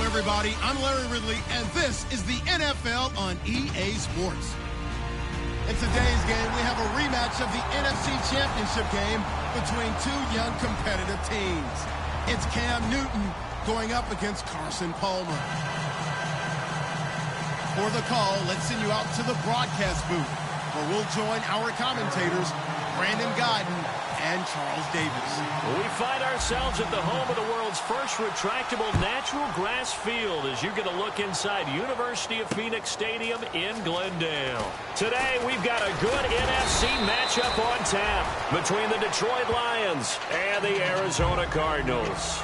everybody. I'm Larry Ridley, and this is the NFL on EA Sports. In today's game, we have a rematch of the NFC Championship game between two young competitive teams. It's Cam Newton going up against Carson Palmer. For the call, let's send you out to the broadcast booth, where we'll join our commentators, Brandon Godden and Charles Davis. We find ourselves at the home of the world's first retractable natural grass field as you get a look inside University of Phoenix Stadium in Glendale. Today, we've got a good NFC matchup on tap between the Detroit Lions and the Arizona Cardinals.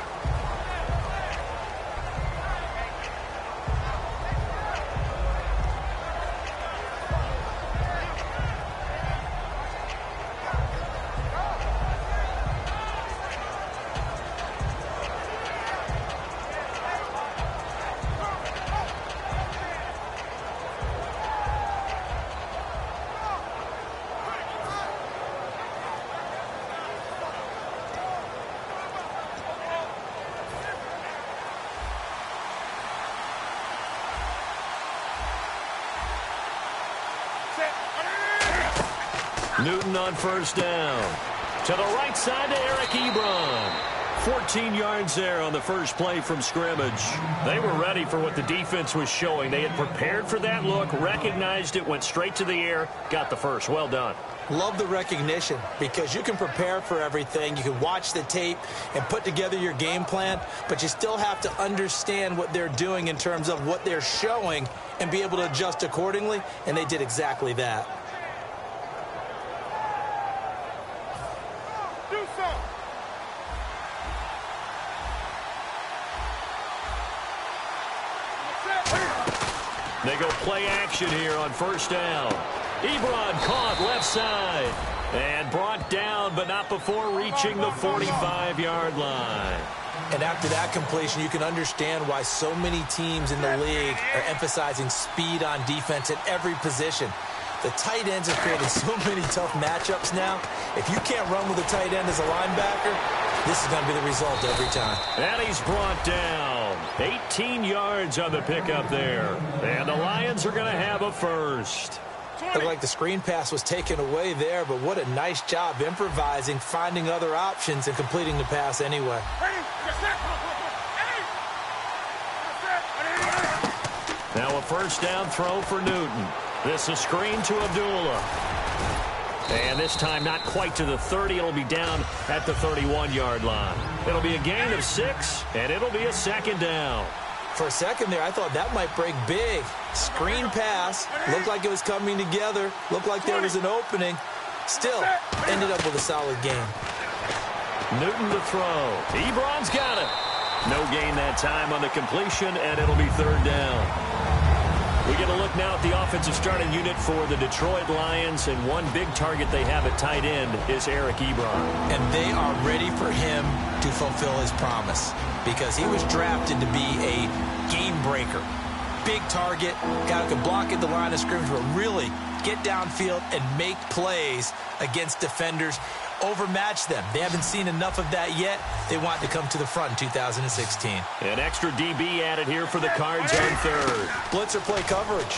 Newton on first down. To the right side to Eric Ebron. 14 yards there on the first play from scrimmage. They were ready for what the defense was showing. They had prepared for that look, recognized it, went straight to the air, got the first. Well done. Love the recognition because you can prepare for everything. You can watch the tape and put together your game plan, but you still have to understand what they're doing in terms of what they're showing and be able to adjust accordingly, and they did exactly that. They go play action here on first down. Ebron caught left side and brought down, but not before reaching the 45-yard line. And after that completion, you can understand why so many teams in the league are emphasizing speed on defense at every position. The tight ends have created so many tough matchups now. If you can't run with a tight end as a linebacker, this is going to be the result every time. And he's brought down. 18 yards on the pickup there. And the Lions are going to have a first. Looked like the screen pass was taken away there, but what a nice job improvising, finding other options, and completing the pass anyway. Now a first down throw for Newton. This is screen to Abdullah. And this time not quite to the 30. It'll be down at the 31-yard line. It'll be a gain of 6, and it'll be a second down. For a second there, I thought that might break big. Screen pass. Looked like it was coming together. Looked like there was an opening. Still, ended up with a solid game. Newton to throw. Ebron's got it. No gain that time on the completion, and it'll be third down. We get a look now at the offensive starting unit for the Detroit Lions, and one big target they have at tight end is Eric Ebron. And they are ready for him to fulfill his promise because he was drafted to be a game breaker. Big target, guy who can block at the line of scrimmage, but really get downfield and make plays against defenders, overmatch them. They haven't seen enough of that yet. They want to come to the front in 2016. An extra DB added here for the Cards on third. Blitzer play coverage.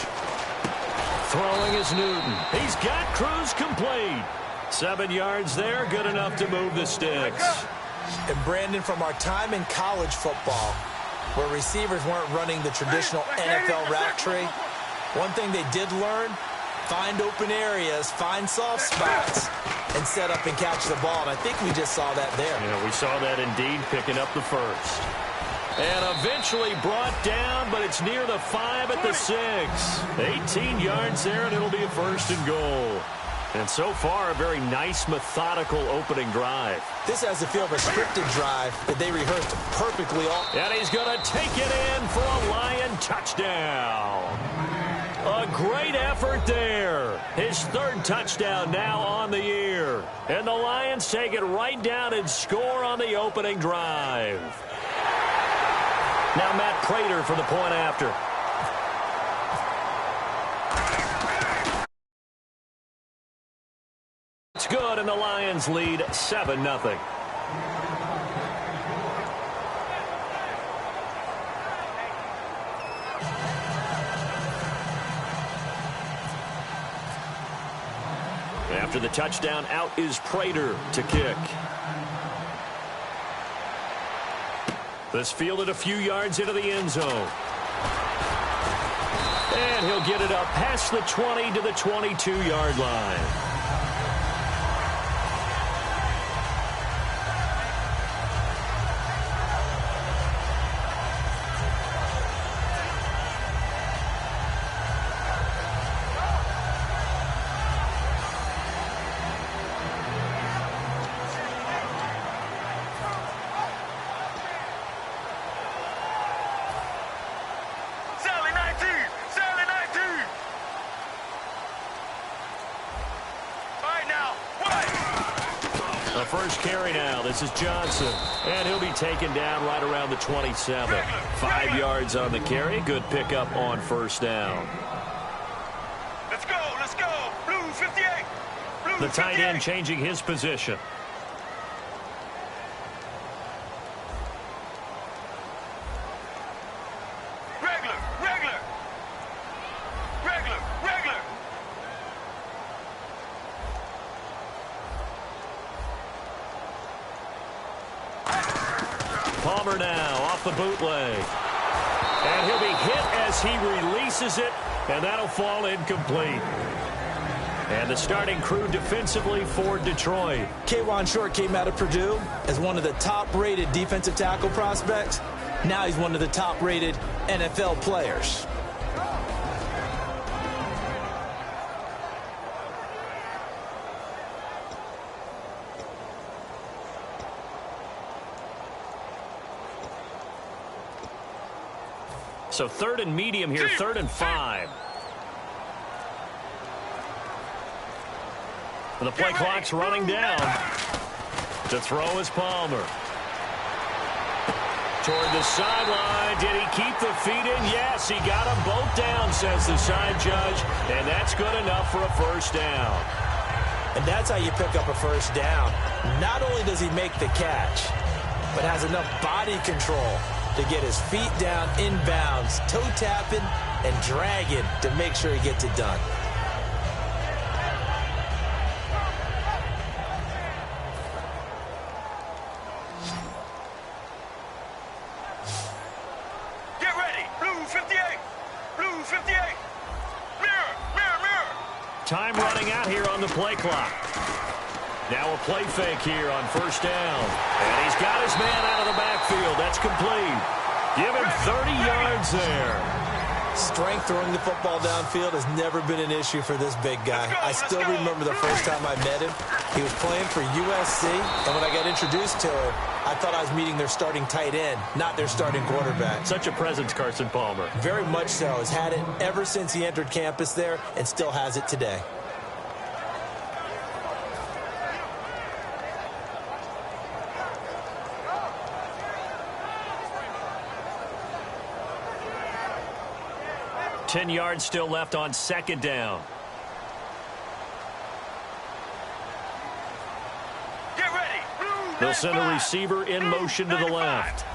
Throwing is Newton. He's got Cruz complete. 7 yards there, good enough to move the sticks. And Brandon, from our time in college football, where receivers weren't running the traditional NFL route tree, one thing they did learn, find open areas, find soft spots, and set up and catch the ball. And I think we just saw that there. Yeah, we saw that indeed, picking up the first. And eventually brought down, but it's near the 5 at the 6. 18 yards there, and it'll be a first and goal. And so far, a very nice, methodical opening drive. This has the feel of a scripted drive that they rehearsed perfectly. And he's going to take it in for a Lion touchdown. A great effort there. His third touchdown now on the year. And the Lions take it right down and score on the opening drive. Now Matt Prater for the point after. It's good, and the Lions lead 7-0. After the touchdown, out is Prater to kick. This fielded a few yards into the end zone. And he'll get it up past the 20 to the 22-yard line. First carry now. This is Johnson. And he'll be taken down right around the 27. 5 yards on the carry. Good pickup on first down. Let's go. Let's go. Blue 58. Blue the tight 58. end changing his position. Palmer now off the bootleg. And he'll be hit as he releases it, and that'll fall incomplete. And the starting crew defensively for Detroit. K'Wan Short came out of Purdue as one of the top-rated defensive tackle prospects. Now he's one of the top-rated NFL players. So 3rd and medium here, 3rd and 5. The play clock's running down. To throw is Palmer. Toward the sideline. Did he keep the feet in? Yes, he got them both down, says the side judge. And that's good enough for a first down. And that's how you pick up a first down. Not only does he make the catch, but has enough body control to get his feet down inbounds, toe tapping and dragging to make sure he gets it done. Get ready. Blue 58. Blue 58. Mirror, mirror, mirror. Time running out here on the play clock. Now a play fake here on first down. And he's got his man out of the backfield. That's complete. Give him 30 yards there. Strength throwing the football downfield has never been an issue for this big guy. I still remember the first time I met him. He was playing for USC, and when I got introduced to him, I thought I was meeting their starting tight end, not their starting quarterback. Such a presence, Carson Palmer. Very much so. Has had it ever since he entered campus there and still has it today. Ten yards still left on second down. Get ready. Blue They'll send a receiver in motion to the left.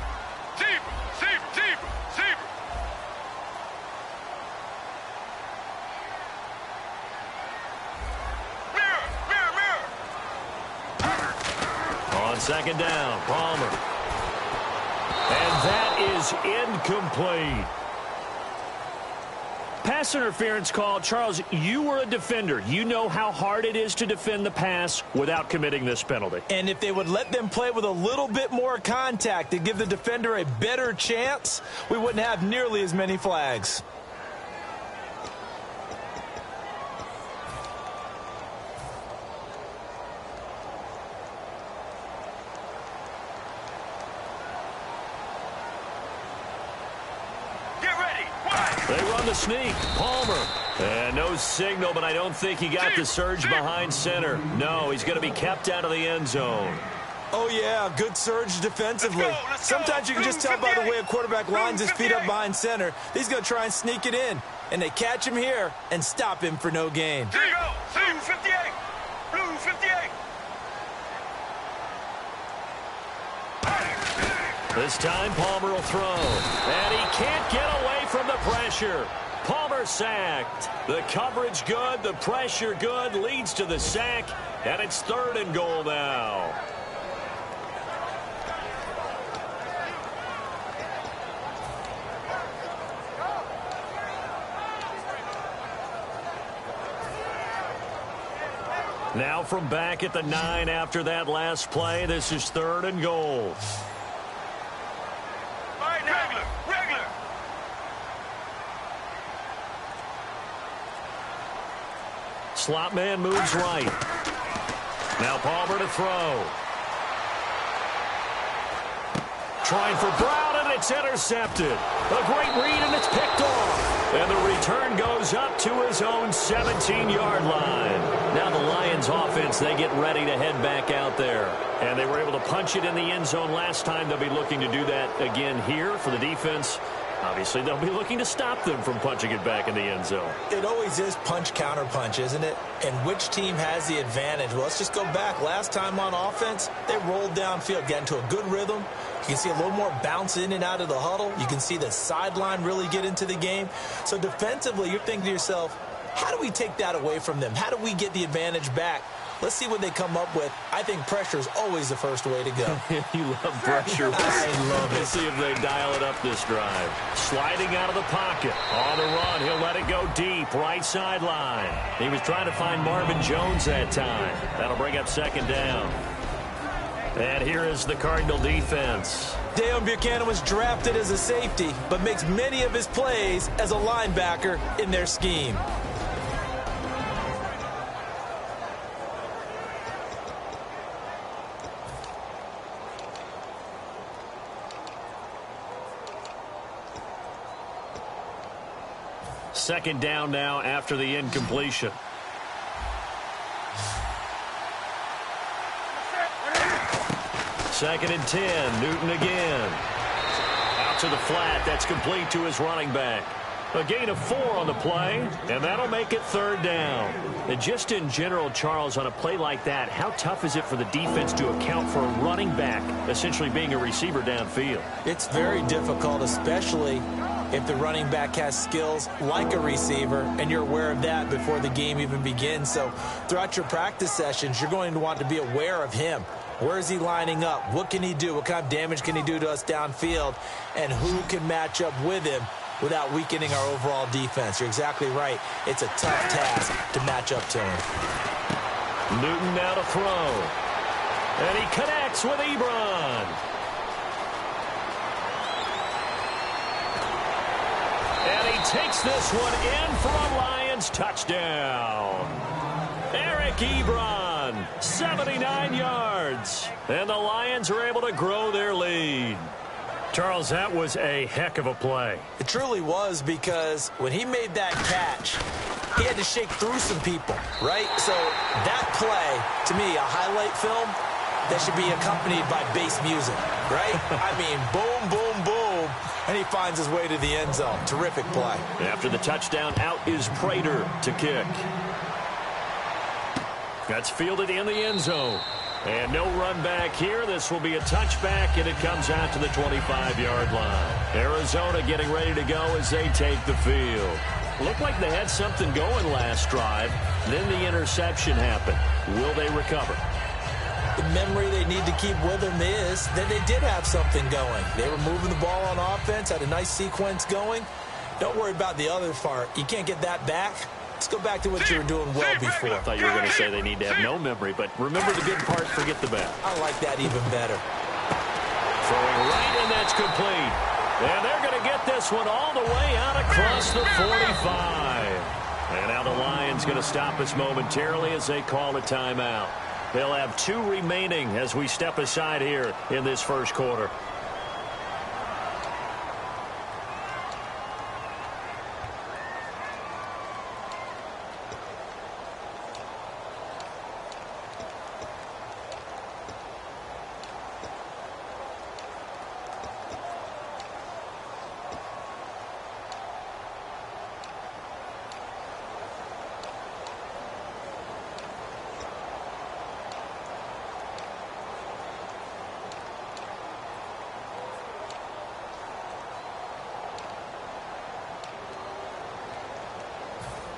Zebra, zebra, zebra, zebra. Mirror, mirror, mirror. On second down, Palmer. And that is incomplete. Pass interference call. Charles, you were a defender. You know how hard it is to defend the pass without committing this penalty. And if they would let them play with a little bit more contact to give the defender a better chance, we wouldn't have nearly as many flags. They run the sneak. Palmer. And no signal, but I don't think he got the surge behind center. No, he's going to be kept out of the end zone. Oh, yeah, good surge defensively. Let's go. Sometimes you can just tell by the way a quarterback lines his feet up behind center. He's going to try and sneak it in. And they catch him here and stop him for no gain. Here you go. Blue 58. Blue 58. This time Palmer will throw. And he can't get away from the pressure. Palmer sacked. The coverage good, the pressure good, leads to the sack, and it's 3rd and goal now. Now from back at the 9 after that last play, this is 3rd and goal. Regular. Slot man moves right. Now Palmer to throw. Trying for Brown, and it's intercepted. A great read, and it's picked off. And the return goes up to his own 17-yard line. Now the Lions offense, they get ready to head back out there. And they were able to punch it in the end zone last time. They'll be looking to do that again here for the defense. Obviously, they'll be looking to stop them from punching it back in the end zone. It always is punch-counter-punch, isn't it? And which team has the advantage? Well, let's just go back. Last time on offense, they rolled downfield, got into a good rhythm. You can see a little more bounce in and out of the huddle. You can see the sideline really get into the game. So defensively, you're thinking to yourself, how do we take that away from them? How do we get the advantage back? Let's see what they come up with. I think pressure is always the first way to go. You love pressure. I love it. Let's see if they dial it up this drive. Sliding out of the pocket. On the run, he'll let it go deep. Right sideline. He was trying to find Marvin Jones that time. That'll bring up 2nd down. And here is the Cardinal defense. Deion Buchanan was drafted as a safety, but makes many of his plays as a linebacker in their scheme. Second down now after the incompletion. Second and 10. Newton again. Out to the flat. That's complete to his running back. A gain of 4 on the play, and that'll make it 3rd down. And just in general, Charles, on a play like that, how tough is it for the defense to account for a running back essentially being a receiver downfield? It's very difficult, especially if the running back has skills like a receiver, and you're aware of that before the game even begins. So throughout your practice sessions, you're going to want to be aware of him. Where is he lining up? What can he do? What kind of damage can he do to us downfield? And who can match up with him without weakening our overall defense? You're exactly right. It's a tough task to match up to him. Newton now to throw. And he connects with Ebron. And he takes this one in for a Lions touchdown. Eric Ebron, 79 yards. And the Lions are able to grow their lead. Charles, that was a heck of a play. It truly was, because when he made that catch, he had to shake through some people, right? So that play, to me, a highlight film that should be accompanied by bass music, right? I mean, boom, boom, boom, and he finds his way to the end zone. Terrific play. After the touchdown, out is Prater to kick. That's fielded in the end zone. And no run back here. This will be a touchback, and it comes out to the 25-yard line. Arizona getting ready to go as they take the field. Looked like they had something going last drive. Then the interception happened. Will they recover? The memory they need to keep with them is that they did have something going. They were moving the ball on offense, had a nice sequence going. Don't worry about the other part. You can't get that back. Let's go back to what you were doing well before. I thought you were going to say they need to have no memory, but remember the good part, forget the bad. I like that even better. Throwing right, and that's complete. And they're going to get this one all the way out across the 45. And now the Lions going to stop us momentarily as they call a timeout. They'll have 2 remaining as we step aside here in this first quarter.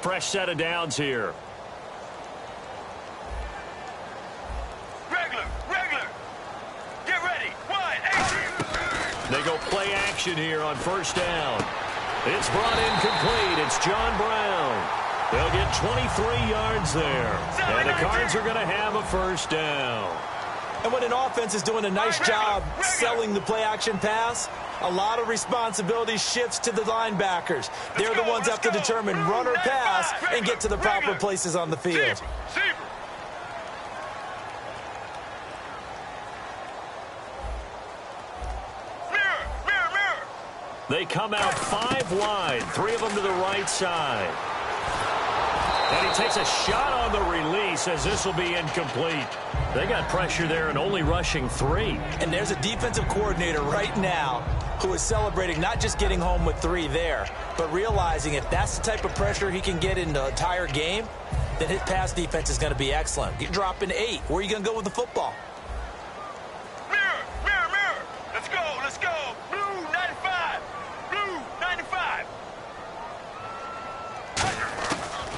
Fresh set of downs here. Regular. Get ready. 1-8. They go play action here on first down. It's brought in complete. It's John Brown. They'll get 23 yards there. And the Cards are going to have a first down. And when an offense is doing a nice job selling the play-action pass, a lot of responsibility shifts to the linebackers. They're the ones that have to determine run or pass and get to the proper places on the field. Mirror. They come out 5 wide, 3 of them to the right side. And he takes a shot on the release as this will be incomplete. They got pressure there and only rushing 3. And there's a defensive coordinator right now who is celebrating not just getting home with 3 there, but realizing if that's the type of pressure he can get in the entire game, then his pass defense is going to be excellent. You're dropping 8. Where are you going to go with the football? Mirror. Let's go. Blue 95. Blue 95.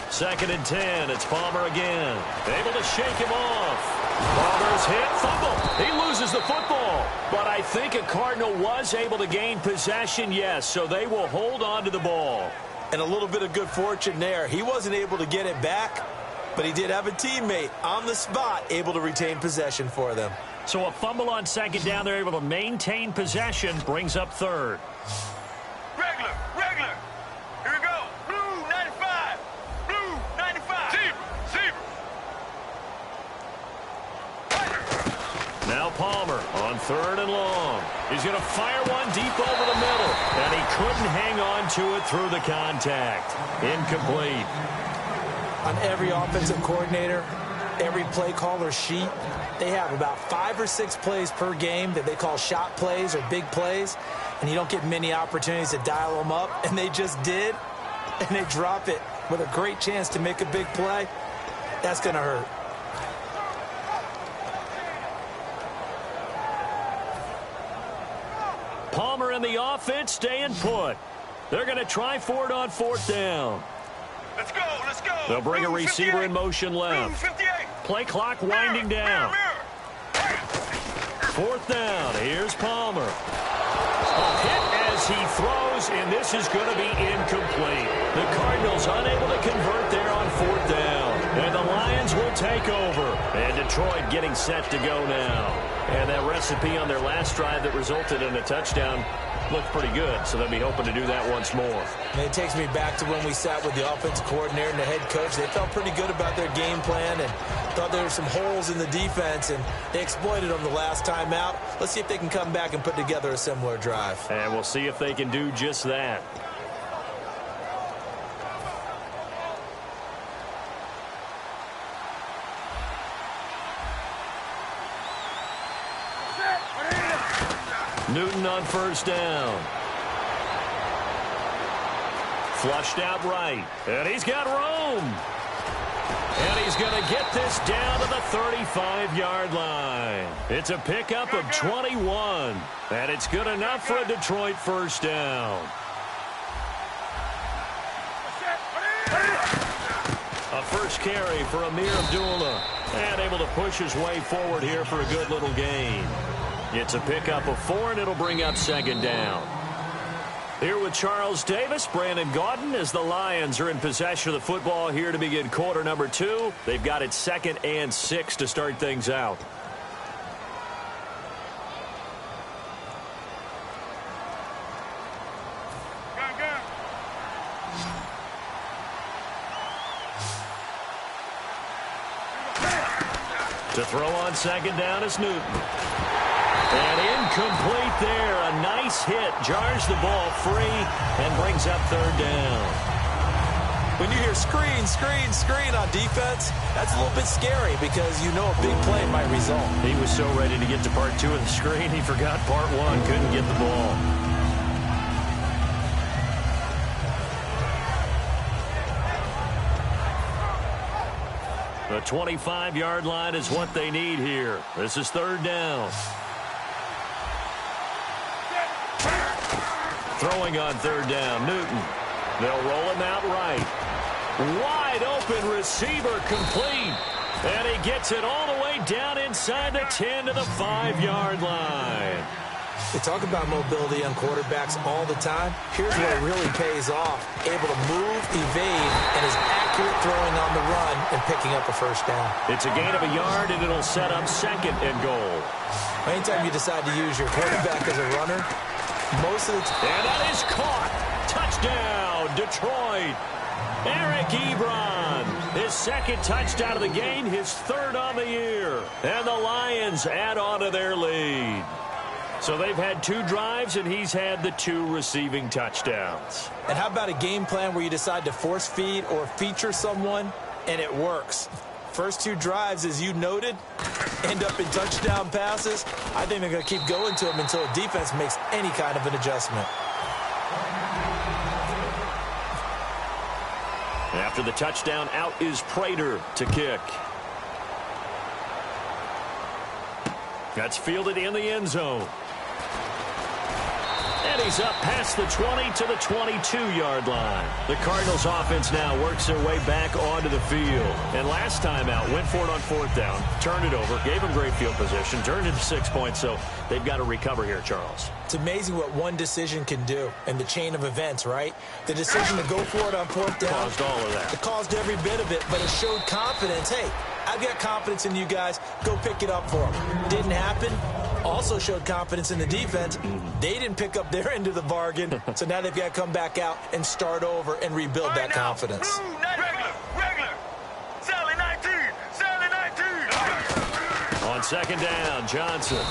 2nd and 10. It's Palmer again. Able to shake him off. Palmer's hit. Fumble. He loses the football. But I think a Cardinal was able to gain possession, yes, so they will hold on to the ball. And a little bit of good fortune there. He wasn't able to get it back, but he did have a teammate on the spot able to retain possession for them. So a fumble on 2nd down. They're able to maintain possession. Brings up 3rd. Regular. Here we go. Blue 95. Blue 95. Zebra. Now Palmer on 3rd and long. He's going to fire one deep over the middle. And he couldn't hang on to it through the contact. Incomplete. On every offensive coordinator, every play caller sheet, they have about 5 or 6 plays per game that they call shot plays or big plays, and you don't get many opportunities to dial them up, and they just did, and they drop it with a great chance to make a big play. That's going to hurt. Palmer and the offense staying put. They're going to try for it on 4th down. Let's go. They'll bring a Blue receiver 58. in motion left. Blue 58. Play clock winding down. Mirror. 4th down. Here's Palmer. A hit as he throws, and this is going to be incomplete. The Cardinals unable to convert there on 4th down. And the Lions will take over. And Detroit getting set to go now. And that recipe on their last drive that resulted in a touchdown looked pretty good, so they'll be hoping to do that once more. And it takes me back to when we sat with the offensive coordinator and the head coach. They felt pretty good about their game plan and thought there were some holes in the defense, and they exploited them the last time out. Let's see if they can come back and put together a similar drive. And we'll see if they can do just that. Newton on 1st down. Flushed out right. And he's got room. And he's going to get this down to the 35-yard line. It's a pickup of 21. And it's good enough for a Detroit first down. A first carry for Amir Abdullah. And able to push his way forward here for a good little gain. It's a pickup of 4, and it'll bring up 2nd down. Here with Charles Davis, Brandon Gaudin, as the Lions are in possession of the football here to begin quarter number 2. They've got it 2nd and 6 to start things out. To throw on 2nd down is Newton. And incomplete there. A nice hit. Jars the ball free and brings up 3rd down. When you hear screen on defense, that's a little bit scary because you know a big play might result. He was so ready to get to part 2 of the screen, he forgot part 1. Couldn't get the ball. The 25-yard line is what they need here. This is 3rd down. Throwing on 3rd down, Newton. They'll roll him out right. Wide open receiver complete. And he gets it all the way down inside the 10 to the 5-yard line. They talk about mobility on quarterbacks all the time. Here's where it really pays off. Able to move, evade, and is accurate throwing on the run and picking up a first down. It's a gain of a yard, and it'll set up 2nd and goal. Anytime you decide to use your quarterback as a runner, most of the time... And that is caught. Touchdown, Detroit. Eric Ebron, his 2nd touchdown of the game, his 3rd on the year. And the Lions add on to their lead. So they've had 2 drives, and he's had the 2 receiving touchdowns. And how about a game plan where you decide to force feed or feature someone, and it works? First 2 drives, as you noted, end up in touchdown passes. I think they're going to keep going to them until the defense makes any kind of an adjustment. After the touchdown, out is Prater to kick. That's fielded in the end zone. And he's up past the 20 to the 22-yard line. The Cardinals offense now works their way back onto the field. And last time out, went for it on 4th down, turned it over, gave them great field position, turned it to 6 points, so they've got to recover here, Charles. It's amazing what one decision can do in the chain of events, right? The decision to go for it on 4th down. Caused all of that. It caused every bit of it, but it showed confidence. Hey, I've got confidence in you guys. Go pick it up for them. Didn't happen. Also showed confidence in the defense. They didn't pick up their end of the bargain, so now they've got to come back out and start over and rebuild that confidence. Regular. Sally 19. On 2nd down, Johnson.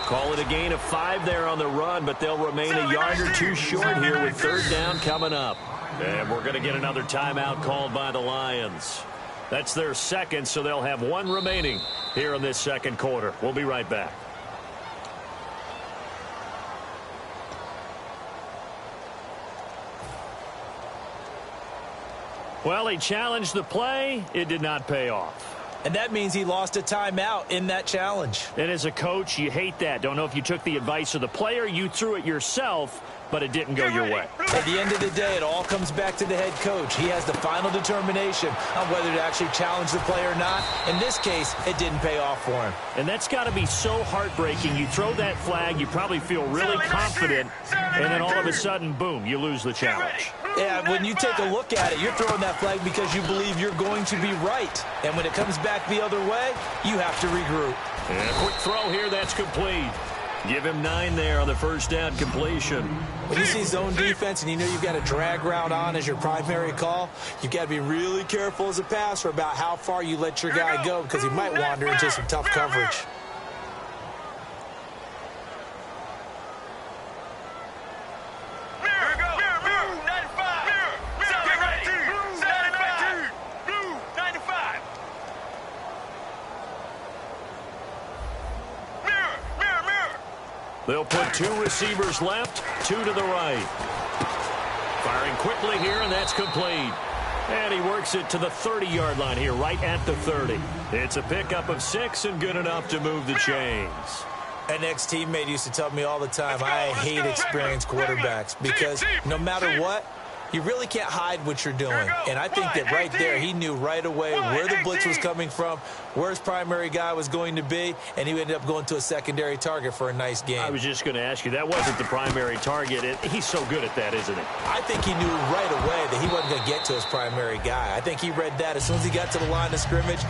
Call it a gain of 5 there on the run, but they'll remain a yard or 2 short here with 3rd down coming up. And we're going to get another timeout called by the Lions. That's their 2nd, so they'll have 1 remaining here in this 2nd quarter. We'll be right back. Well, he challenged the play. It did not pay off. And that means he lost a timeout in that challenge. And as a coach, you hate that. Don't know if you took the advice of the player, you threw it yourself, but it didn't go your way. At the end of the day, it all comes back to the head coach. He has the final determination on whether to actually challenge the play or not. In this case, it didn't pay off for him. And that's got to be so heartbreaking. You throw that flag, you probably feel really confident, and then all of a sudden, boom, you lose the challenge. Yeah, when you take a look at it, you're throwing that flag because you believe you're going to be right. And when it comes back the other way, you have to regroup. And a quick throw here, that's complete. Give him 9 there on the 1st down completion. When you see zone defense and you know you've got a drag route on as your primary call, you've got to be really careful as a passer about how far you let your guy go because he might wander into some tough coverage. They'll put 2 receivers left, 2 to the right. Firing quickly here, and that's complete. And he works it to the 30-yard line here, right at the 30. It's a pickup of 6 and good enough to move the chains. An ex-teammate used to tell me all the time, I hate experienced quarterbacks because no matter what, you really can't hide what you're doing. And I think that right there, he knew right away where the blitz was coming from, where his primary guy was going to be, and he ended up going to a secondary target for a nice game. I was just going to ask you, that wasn't the primary target. He's so good at that, isn't he? I think he knew right away that he wasn't going to get to his primary guy. I think he read that as soon as he got to the line of scrimmage,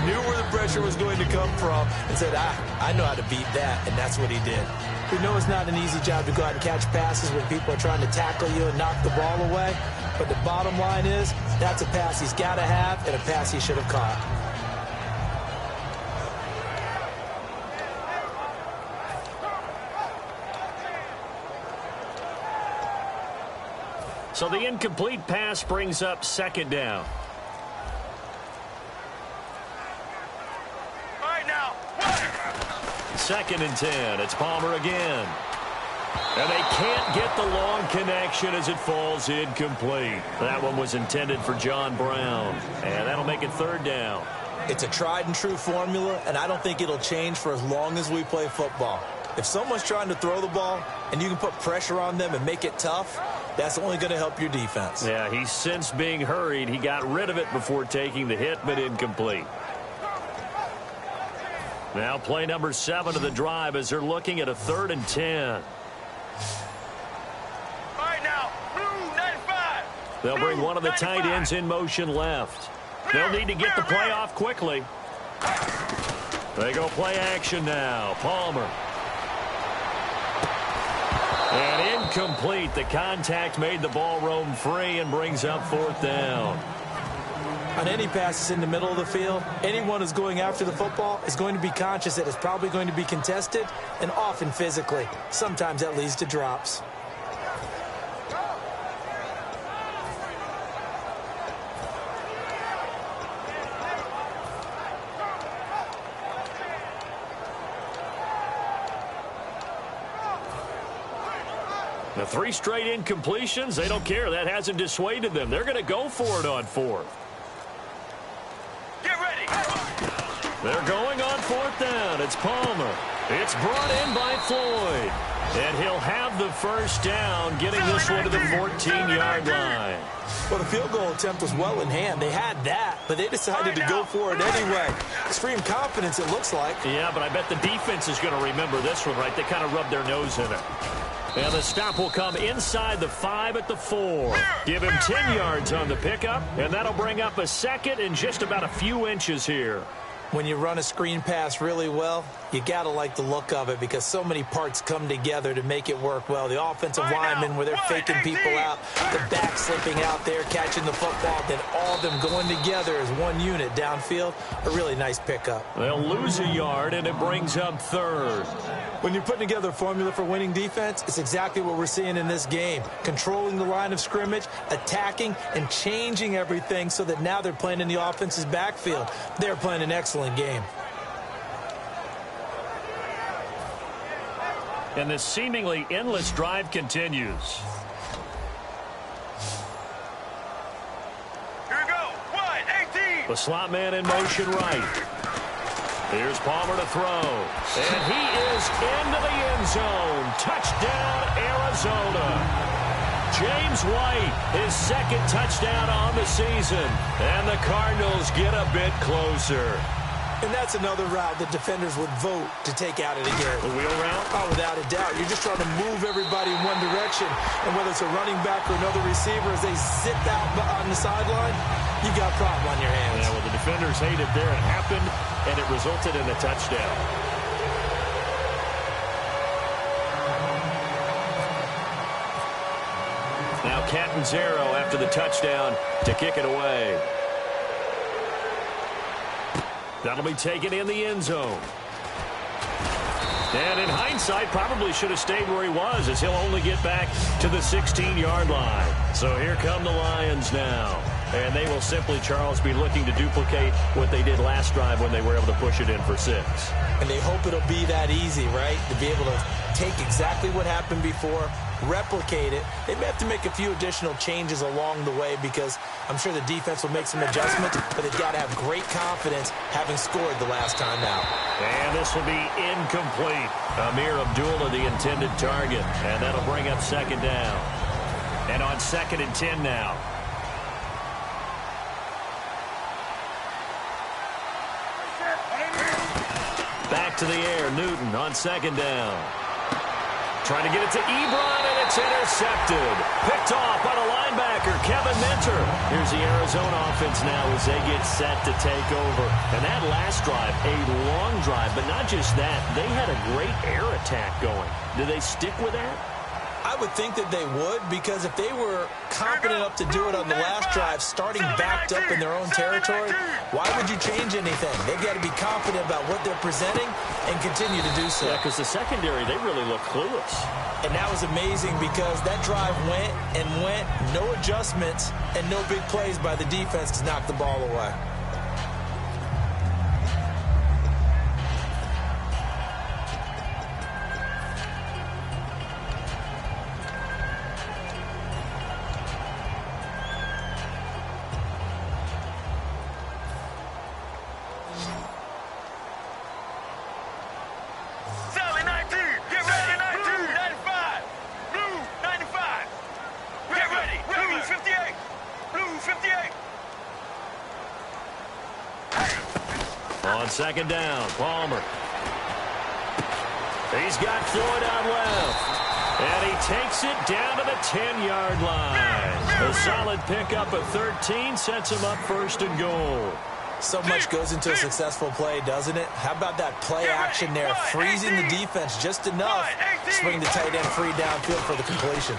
knew where the pressure was going to come from, and said, I know how to beat that, and that's what he did. We know it's not an easy job to go out and catch passes when people are trying to tackle you and knock the ball away. But the bottom line is, that's a pass he's got to have and a pass he should have caught. So the incomplete pass brings up 2nd down. All right, now. 2nd and 10. It's Palmer again. And they can't get the long connection as it falls incomplete. That one was intended for John Brown. And that'll make it 3rd down. It's a tried-and-true formula, and I don't think it'll change for as long as we play football. If someone's trying to throw the ball and you can put pressure on them and make it tough, That's only going to help your defense. Yeah, he's since being hurried. He got rid of it before taking the hit, but incomplete. Now play number 7 of the drive as they're looking at a 3rd and 10. All right, now, blue 95. They'll bring Blue one of the tight 95. ends in motion left. They'll need to get the play off quickly. They go play action now. Palmer. And incomplete. The contact made the ball roam free and brings up 4th down. On any passes in the middle of the field, anyone who's going after the football is going to be conscious that it's probably going to be contested and often physically. Sometimes that leads to drops. The 3 straight incompletions, they don't care. That hasn't dissuaded them. They're going to go for it on 4th. Get ready. They're going on 4th down. It's Palmer. It's brought in by Floyd. And he'll have the first down, getting this one to the 14-yard line. Well, the field goal attempt was well in hand. They had that, but they decided to go for it anyway. Extreme confidence, it looks like. Yeah, but I bet the defense is going to remember this one, right? They kind of rubbed their nose in it. And the stop will come inside the 5 at the 4. Give him 10 yards on the pickup, and that'll bring up a 2nd and just about a few inches here. When you run a screen pass really well, you got to like the look of it because so many parts come together to make it work well. The offensive linemen, where they're faking people out, the back slipping out there, catching the football, then all of them going together as one unit downfield, a really nice pickup. They'll lose a yard, and it brings up 3rd. When you're putting together a formula for winning defense, it's exactly what we're seeing in this game. Controlling the line of scrimmage, attacking, and changing everything so that now they're playing in the offense's backfield. They're playing an excellent game. And this seemingly endless drive continues. Here we go. 1-18. The slot man in motion right. Here's Palmer to throw. And he is into the end zone. Touchdown, Arizona. James White, his 2nd touchdown on the season. And the Cardinals get a bit closer. And that's another route that defenders would vote to take out of the game. The wheel route? Oh, without a doubt. You're just trying to move everybody in one direction. And whether it's a running back or another receiver, as they zip out on the sideline, you got a problem on your hands. Yeah, well, the defenders hate it there. It happened, and it resulted in a touchdown. Now Catanzaro after the touchdown to kick it away. That'll be taken in the end zone. And in hindsight, probably should have stayed where he was, as he'll only get back to the 16-yard line. So here come the Lions now. And they will simply, Charles, be looking to duplicate what they did last drive when they were able to push it in for 6. And they hope it'll be that easy, right? To be able to take exactly what happened before, replicate it. They may have to make a few additional changes along the way because I'm sure the defense will make some adjustments, but they've got to have great confidence having scored the last time out. And this will be incomplete. Amir Abdullah, the intended target. And that'll bring up 2nd down. And on 2nd and 10 now. Back to the air, Newton on 2nd down. Trying to get it to Ebron, and it's intercepted. Picked off by the linebacker, Kevin Minter. Here's the Arizona offense now as they get set to take over. And that last drive, a long drive, but not just that. They had a great air attack going. Do they stick with that? I would think that they would, because if they were confident enough to do it on the last drive, starting backed up in their own territory, why would you change anything? They've got to be confident about what they're presenting and continue to do so. Yeah, because the secondary, they really look clueless. And that was amazing because that drive went and went, no adjustments, and no big plays by the defense to knock the ball away. On second down, Palmer. He's got Floyd on left. And he takes it down to the 10-yard line. A solid pickup of 13 sets him up first and goal. So much goes into a successful play, doesn't it? How about that play action there, freezing the defense just enough to swing the tight end free downfield for the completion.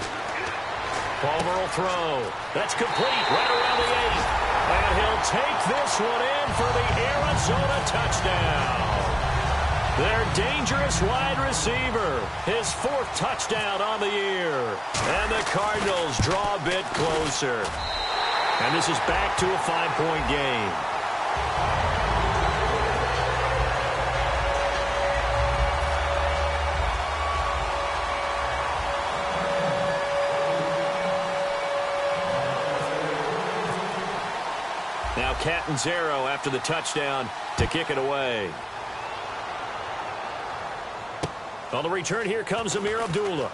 Palmer will throw. That's complete right around the 8. And he'll take this one in for the Arizona touchdown. Their dangerous wide receiver, his 4th touchdown on the year. And the Cardinals draw a bit closer. And this is back to a 5-point game. Now Catanzaro after the touchdown to kick it away. On the return, here comes Amir Abdullah.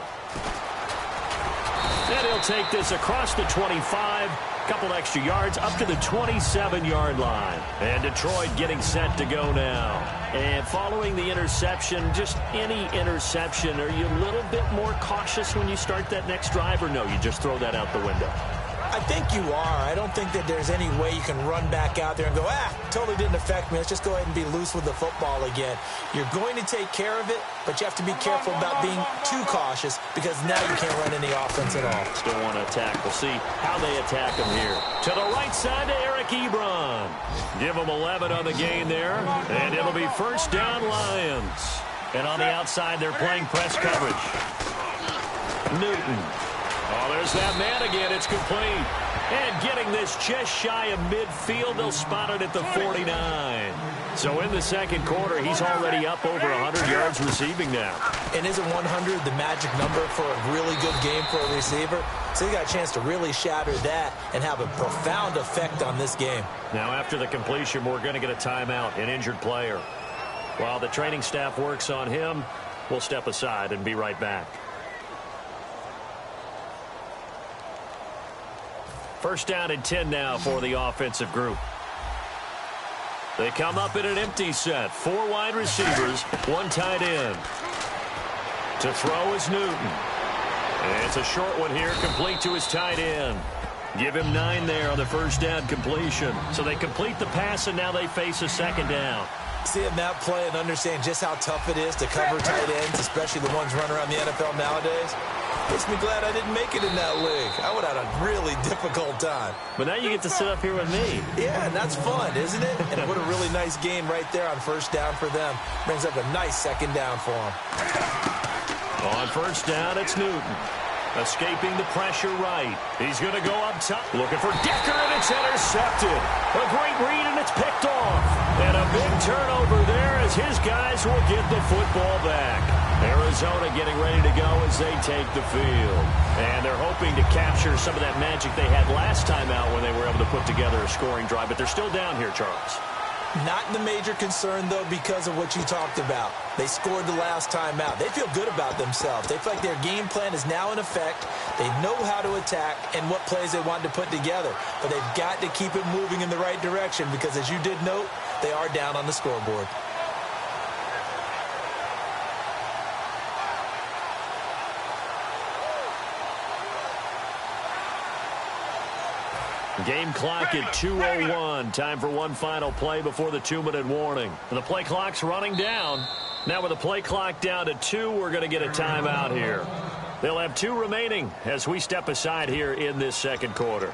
And he'll take this across the 25, couple extra yards up to the 27-yard line. And Detroit getting set to go now. And following the interception, just any interception, are you a little bit more cautious when you start that next drive, or no, you just throw that out the window? I think you are. I don't think that there's any way you can run back out there and go, totally didn't affect me. Let's just go ahead and be loose with the football again. You're going to take care of it, but you have to be careful about being too cautious because now you can't run any offense at all. Still want to attack. We'll see how they attack him here. To the right side to Eric Ebron. Give him 11 on the gain there, and it'll be first down Lions. And on the outside, they're playing press coverage. Newton. Oh, there's that man again. It's complete. And getting this just shy of midfield, they'll spot it at the 49. So in the second quarter, he's already up over 100 yards receiving now. And isn't 100 the magic number for a really good game for a receiver? So he got a chance to really shatter that and have a profound effect on this game. Now after the completion, we're going to get a timeout, an injured player. While the training staff works on him, we'll step aside and be right back. First down and 10 now for the offensive group. They come up in an empty set. 4 wide receivers, 1 tight end. To throw is Newton. And it's a short one here, complete to his tight end. Give him 9 there on the first down completion. So they complete the pass, and now they face a second down. Seeing that play and understand just how tough it is to cover tight ends, especially the ones running around the NFL nowadays, makes me glad I didn't make it in that league. I would have had a really difficult time. But now you get to sit up here with me. Yeah, and that's fun, isn't it? And what a really nice game right there on first down for them. Brings up a nice second down for them. On first down, it's Newton. Escaping the pressure right. He's going to go up top. Looking for Decker, and it's intercepted. A great read, and it's picked off. And a big turnover there as his guys will get the football back. Arizona getting ready to go as they take the field. And they're hoping to capture some of that magic they had last time out when they were able to put together a scoring drive. But they're still down here, Charles. Not the major concern, though, because of what you talked about. They scored the last time out. They feel good about themselves. They feel like their game plan is now in effect. They know how to attack and what plays they want to put together. But they've got to keep it moving in the right direction because, as you did note, they are down on the scoreboard. Game clock at 2:01. Time for one final play before the 2-minute warning. The play clock's running down. Now with the play clock down to 2, we're going to get a timeout here. They'll have 2 remaining as we step aside here in this second quarter.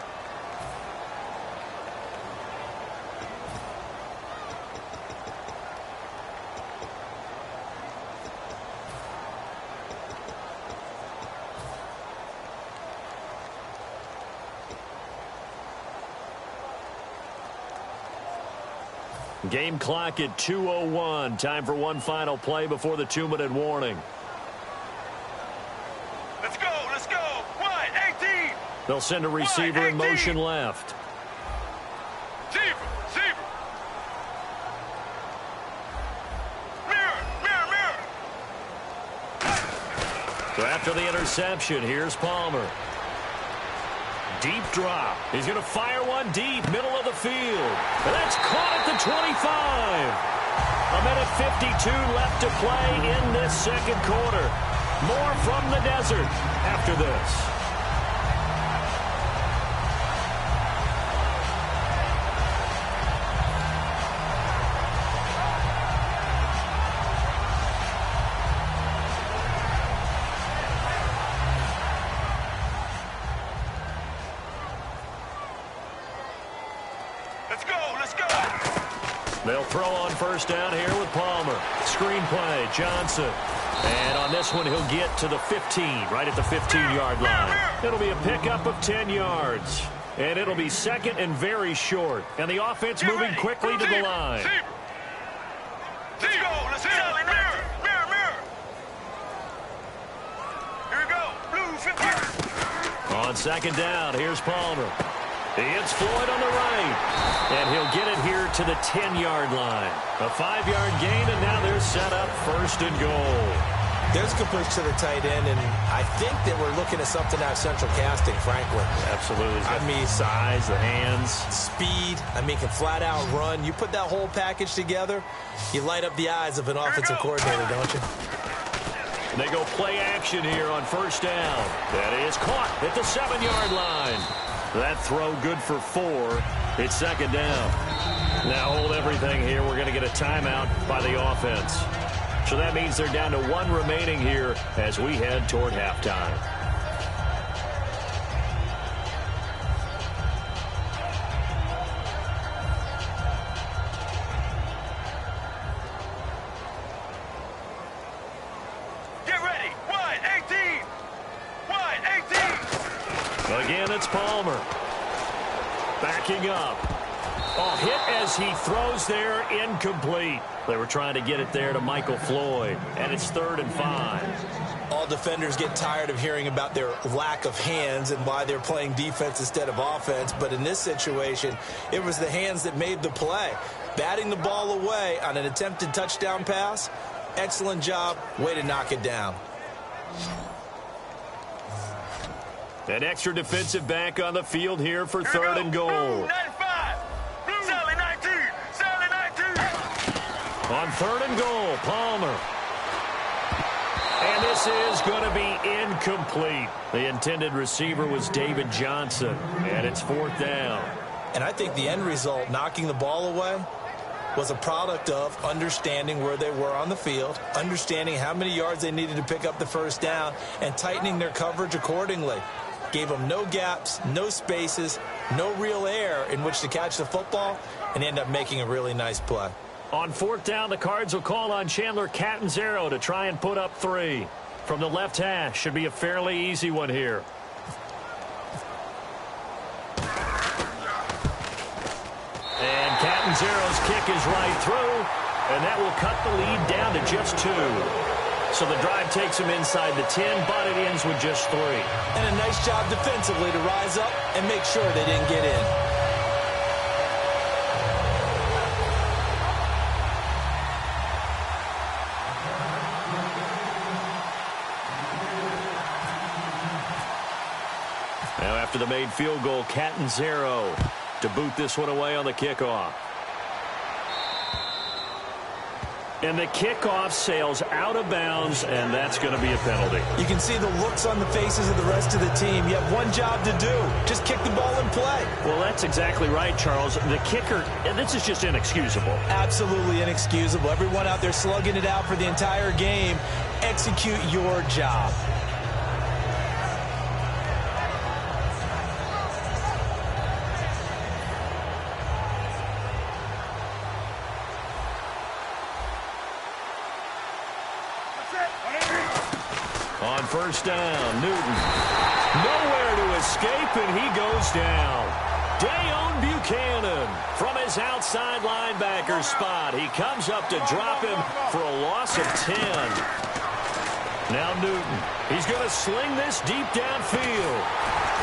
Game clock at 2:01. Time for one final play before the 2-minute warning. Let's go, let's go. 1-18. They'll send a receiver in motion left. Receiver. Mirror. So after the interception, here's Palmer. Deep drop. He's going to fire one deep, middle of the field. And that's caught at the 25. A minute 52 left to play in this second quarter. More from the desert after this. They'll throw on first down here with Palmer. Screenplay, Johnson. And on this one, he'll get to the 15, right at the 15-yard line. It'll be a pickup of 10 yards. And it'll be second and very short. And the offense moving quickly to the line. Let's go. Let's go. Mirror. Here we go. Blue 50. On second down, here's Palmer. It's Floyd on the right. And he'll get it here to the 10-yard line. A 5-yard gain, and now they're set up first and goal. There's a push to the tight end, and I think that we're looking at something out of central casting, frankly. Absolutely. I mean, size, the hands. Speed. I mean, can flat out run. You put that whole package together, you light up the eyes of an offensive coordinator, don't you? They go play action here on first down. That is caught at the 7-yard line. That throw good for 4. It's second down. Now hold everything here. We're going to get a timeout by the offense. So that means they're down to 1 remaining here as we head toward halftime. Get ready. Wide 18. Wide 18. Again, it's Palmer. Backing up. Oh, hit as he throws there, incomplete. They were trying to get it there to Michael Floyd, and it's 3rd and 5. All defenders get tired of hearing about their lack of hands and why they're playing defense instead of offense, but in this situation, it was the hands that made the play. Batting the ball away on an attempted touchdown pass, excellent job, way to knock it down. An extra defensive back on the field here for 3rd and goal. Blue 95. Blue Sally 19. Sally 19. On 3rd and goal, Palmer. And this is going to be incomplete. The intended receiver was David Johnson, and it's 4th down. And I think the end result, knocking the ball away, was a product of understanding where they were on the field, understanding how many yards they needed to pick up the first down, and tightening their coverage accordingly. Gave them no gaps, no spaces, no real air in which to catch the football, and end up making a really nice play. On 4th down, the Cards will call on Chandler Catanzaro to try and put up 3. From the left hash, should be a fairly easy one here. And Catanzaro's kick is right through, and that will cut the lead down to just 2. So the drive takes them inside the 10, but it ends with just 3. And a nice job defensively to rise up and make sure they didn't get in. Now after the made field goal, Catanzaro to boot this one away on the kickoff. And the kickoff sails out of bounds, and that's going to be a penalty. You can see the looks on the faces of the rest of the team. You have one job to do. Just kick the ball and play. Well, that's exactly right, Charles. The kicker, and this is just inexcusable. Absolutely inexcusable. Everyone out there slugging it out for the entire game. Execute your job. On first down, Newton. Nowhere to escape, and he goes down. Dayon Buchanan from his outside linebacker spot. He comes up to drop him for a loss of 10. Now Newton. He's going to sling this deep downfield.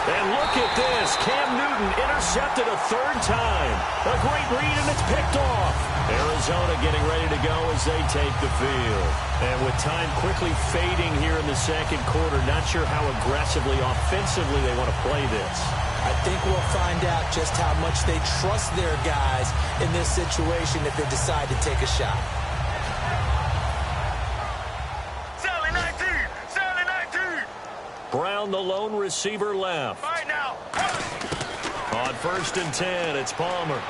And look at this. Cam Newton intercepted a 3rd time. A great read, and it's picked off. Arizona getting ready to go as they take the field. And with time quickly fading here in the second quarter, not sure how aggressively, offensively they want to play this. I think we'll find out just how much they trust their guys in this situation if they decide to take a shot. Brown, the lone receiver, left. All right, now. On 1st and 10, it's Palmer.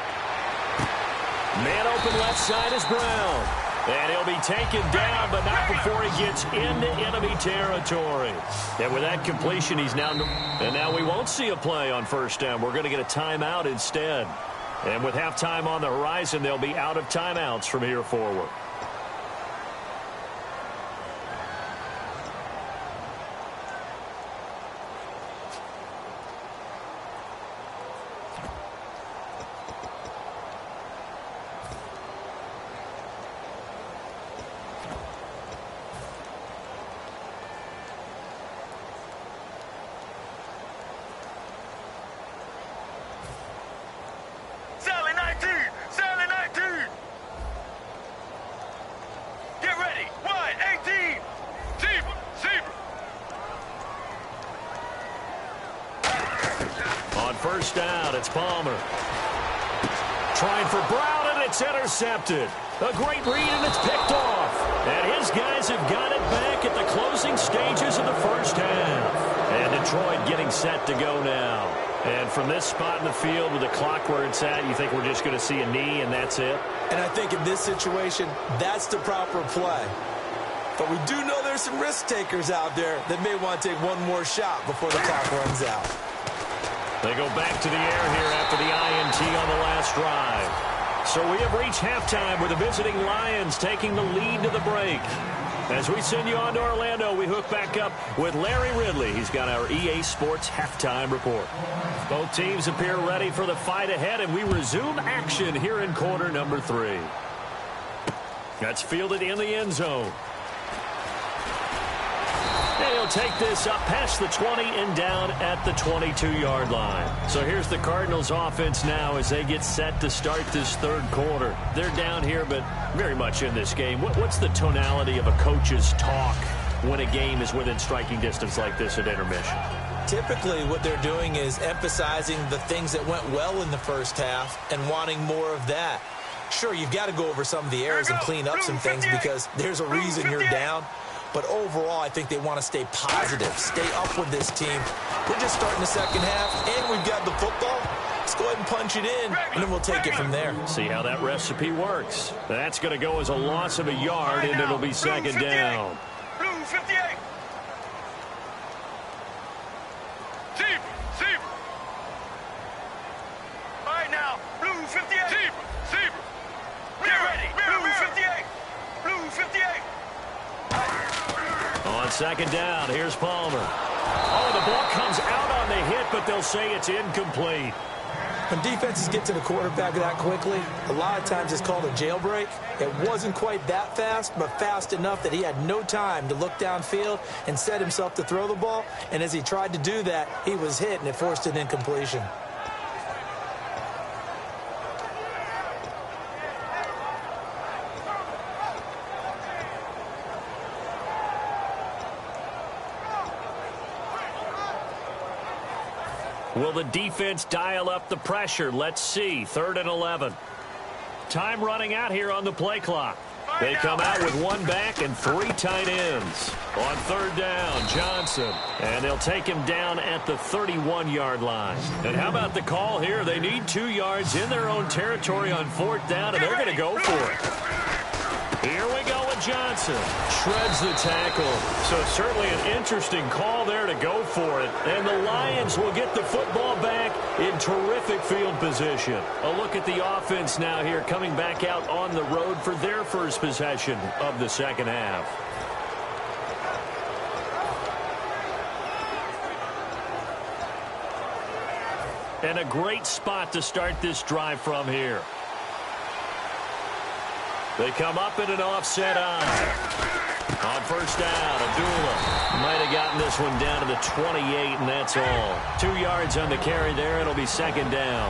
Man open left side is Brown. And he'll be taken down, but not before he gets into enemy territory. And with that completion, he's now... And now we won't see a play on 1st down. We're going to get a timeout instead. And with halftime on the horizon, they'll be out of timeouts from here forward. First down, it's Palmer. Trying for Brown, and it's intercepted. A great read, and it's picked off. And his guys have got it back at the closing stages of the first half. And Detroit getting set to go now. And from this spot in the field with the clock where it's at, you think we're just going to see a knee and that's it? And I think in this situation, that's the proper play. But we do know there's some risk takers out there that may want to take one more shot before the clock runs out. They go back to the air here after the INT on the last drive. So we have reached halftime with the visiting Lions taking the lead to the break. As we send you on to Orlando, we hook back up with Larry Ridley. He's got our EA Sports halftime report. Both teams appear ready for the fight ahead, and we resume action here in quarter number 3. That's fielded in the end zone. And he'll take this up past the 20 and down at the 22-yard line. So here's the Cardinals offense now as they get set to start this third quarter. They're down here, but very much in this game. What's the tonality of a coach's talk when a game is within striking distance like this at intermission? Typically, what they're doing is emphasizing the things that went well in the first half and wanting more of that. Sure, you've got to go over some of the errors and clean up some things because there's a reason you're down. But overall, I think they want to stay positive, stay up with this team. We're just starting the second half, and we've got the football. Let's go ahead and punch it in, and then we'll take it from there. See how that recipe works. That's going to go as a loss of a yard, and it'll be second down. Blue 58. Zebra. All right, now, blue 58. Zebra. Get ready. Blue 58. Blue 58. On second down, here's Palmer. Oh, the ball comes out on the hit, but they'll say it's incomplete. When defenses get to the quarterback that quickly, a lot of times it's called a jailbreak. It wasn't quite that fast, but fast enough that he had no time to look downfield and set himself to throw the ball. And as he tried to do that, he was hit, and it forced an incompletion. Will the defense dial up the pressure? Let's see. 3rd and 11. Time running out here on the play clock. They come out with one back and 3 tight ends. On 3rd down, Johnson. And they'll take him down at the 31-yard line. And how about the call here? They need 2 yards in their own territory on 4th down, and they're going to go for it. Here we go with Johnson. Shreds the tackle. So certainly an interesting call there to go for it. And the Lions will get the football back in terrific field position. A look at the offense now here coming back out on the road for their first possession of the second half. And a great spot to start this drive from here. They come up in an offset eye. On 1st down, Abdullah might have gotten this one down to the 28, and that's all. 2 yards on the carry there. It'll be second down.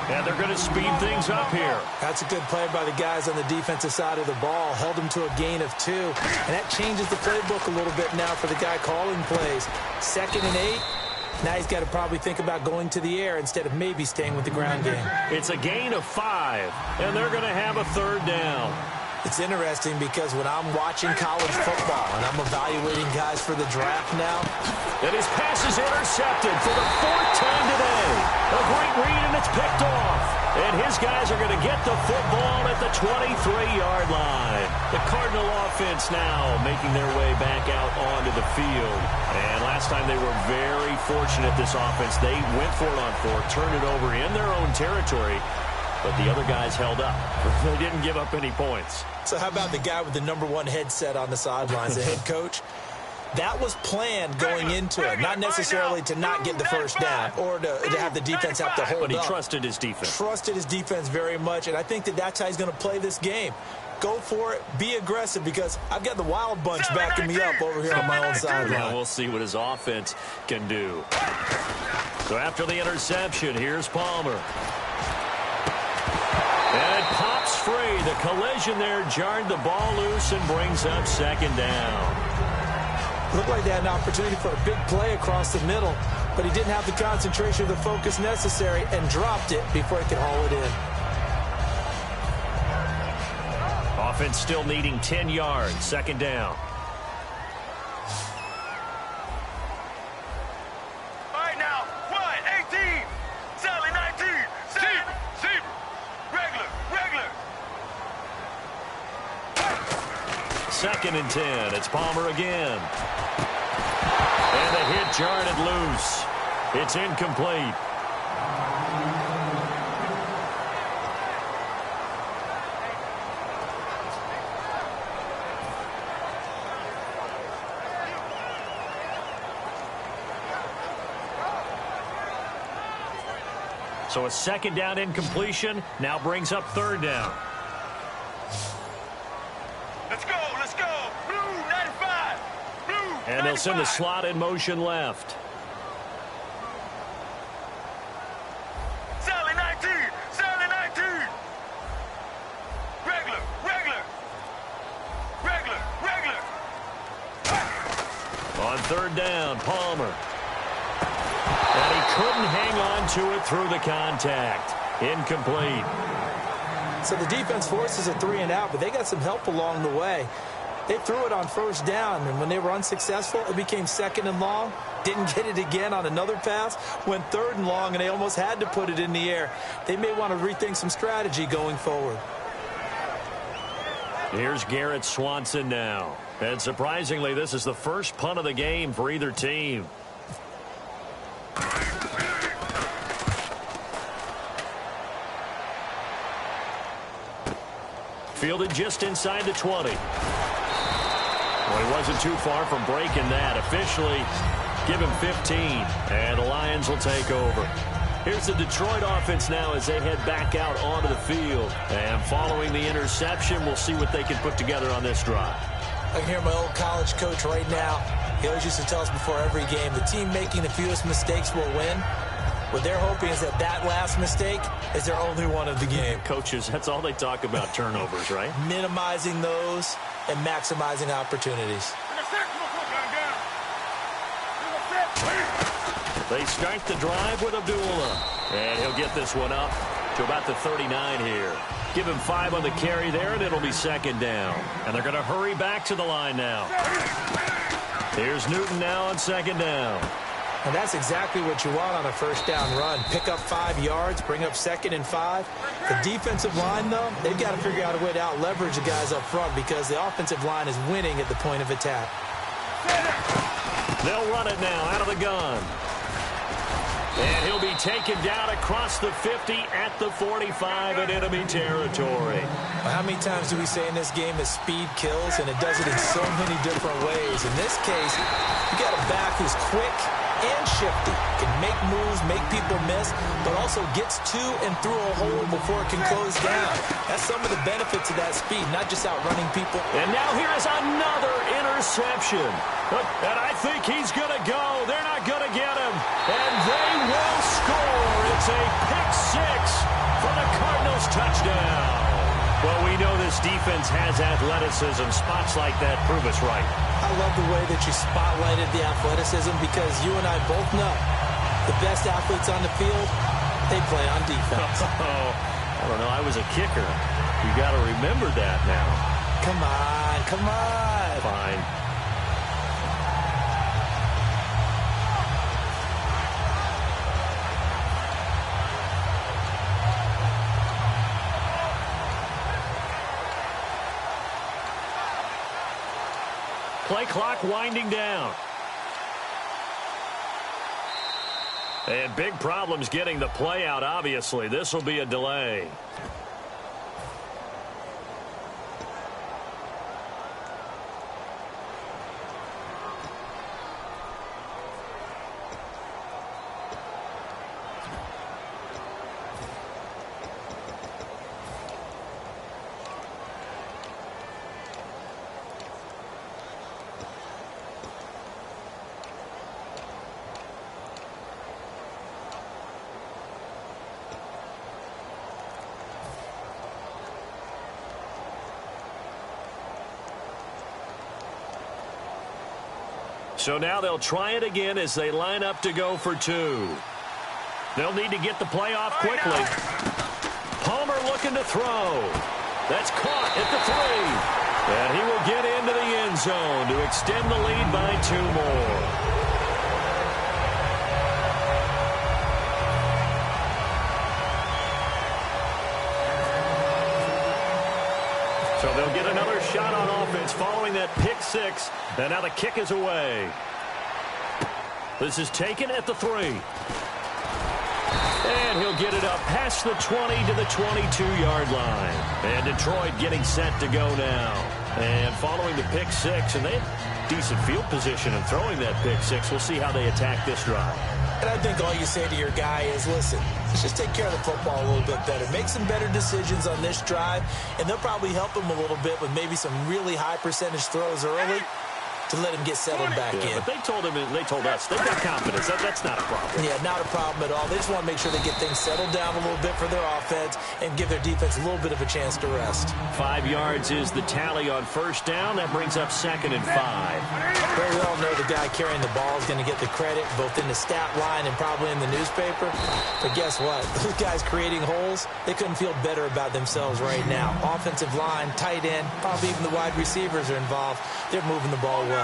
And they're going to speed things up here. That's a good play by the guys on the defensive side of the ball. Held them to a gain of 2. And that changes the playbook a little bit now for the guy calling plays. 2nd and 8. Now he's got to probably think about going to the air instead of maybe staying with the ground game. It's a gain of 5, and they're going to have a 3rd down. It's interesting because when I'm watching college football and I'm evaluating guys for the draft now. And his pass is intercepted for the 4th time today. A great read, and it's picked off. And his guys are going to get the football at the 23-yard line. The Cardinal offense now making their way back out onto the field. And last time they were very fortunate, this offense. They went for it on 4, turned it over in their own territory. But the other guys held up. They didn't give up any points. So how about the guy with the #1 headset on the sidelines, the head coach? That was planned going into it, not necessarily to not get the first down or to have the defense have to hold up. But he trusted his defense. Trusted his defense very much, and I think that's how he's going to play this game. Go for it. Be aggressive, because I've got the Wild Bunch backing me up over here on my own sideline. Yeah, we'll see what his offense can do. So after the interception, here's Palmer. And it pops free. The collision there jarred the ball loose and brings up 2nd down. Looked like they had an opportunity for a big play across the middle, but he didn't have the concentration or the focus necessary and dropped it before he could haul it in. Offense still needing 10 yards. 2nd down. All right, now, 18, Sally 19, Zebra, regular. 2nd and 10. It's Palmer again. And the hit jarred it loose. It's incomplete. So a 2nd down incompletion now brings up 3rd down. Let's go. Blue 95. Blue 95. And they'll send the slot in motion left. Sally 19. Regular. On 3rd down, Palmer. And he couldn't hang on to it through the contact. Incomplete. So the defense forces a 3 and out, but they got some help along the way. They threw it on 1st down, and when they were unsuccessful, it became 2nd and long. Didn't get it again on another pass. Went 3rd and long, and they almost had to put it in the air. They may want to rethink some strategy going forward. Here's Garrett Swanson now. And surprisingly, this is the first punt of the game for either team. Fielded just inside the 20. Well, he wasn't too far from breaking that. Officially, give him 15, and the Lions will take over. Here's the Detroit offense now as they head back out onto the field. And following the interception, we'll see what they can put together on this drive. I can hear my old college coach right now. He always used to tell us before every game, the team making the fewest mistakes will win. What they're hoping is that last mistake is their only one of the game. Coaches, that's all they talk about, turnovers, right? Minimizing those and maximizing opportunities. They start the drive with Abdullah. And he'll get this one up to about the 39 here. Give him 5 on the carry there, and it'll be 2nd down. And they're going to hurry back to the line now. Here's Newton now on 2nd down. And that's exactly what you want on a 1st down run. Pick up 5 yards, bring up 2nd and 5. The defensive line, though, they've got to figure out a way to out-leverage the guys up front because the offensive line is winning at the point of attack. They'll run it now out of the gun. And he'll be taken down across the 50 at the 45 in enemy territory. Well, how many times do we say in this game that speed kills, and it does it in so many different ways? In this case, you got a back who's quick and shifty, can make moves, make people miss, but also gets to and through a hole before it can close down. That's some of the benefits of that speed, not just outrunning people. And now here is another interception. And I think he's going to go. They're not going to get him. And they will score. It's a pick 6 for the Cardinals touchdown. Well, we know this defense has athleticism. Spots like that prove us right. I love the way that you spotlighted the athleticism because you and I both know the best athletes on the field, they play on defense. I don't know. I was a kicker. You got to remember that now. Come on, come on. Fine. Play clock winding down. And big problems getting the play out, obviously. This will be a delay. So now they'll try it again as they line up to go for two. They'll need to get the play off quickly. Palmer looking to throw. That's caught at the 3. And he will get into the end zone to extend the lead by 2 more. So they'll get another shot on offense following that pick 6. And now the kick is away. This is taken at the 3. And he'll get it up past the 20 to the 22-yard line. And Detroit getting set to go now. And following the pick 6, and they have decent field position in throwing that pick 6. We'll see how they attack this drive. And I think all you say to your guy is, listen, let's just take care of the football a little bit better. Make some better decisions on this drive, and they'll probably help him a little bit with maybe some really high percentage throws early to let him get settled back in. But they told us, they've got confidence. That's not a problem. Yeah, not a problem at all. They just want to make sure they get things settled down a little bit for their offense and give their defense a little bit of a chance to rest. 5 yards is the tally on first down. That brings up 2nd and 5. Well, we all know the guy carrying the ball is going to get the credit both in the stat line and probably in the newspaper. But guess what? Those guys creating holes, they couldn't feel better about themselves right now. Offensive line, tight end, probably even the wide receivers are involved. They're moving the ball well.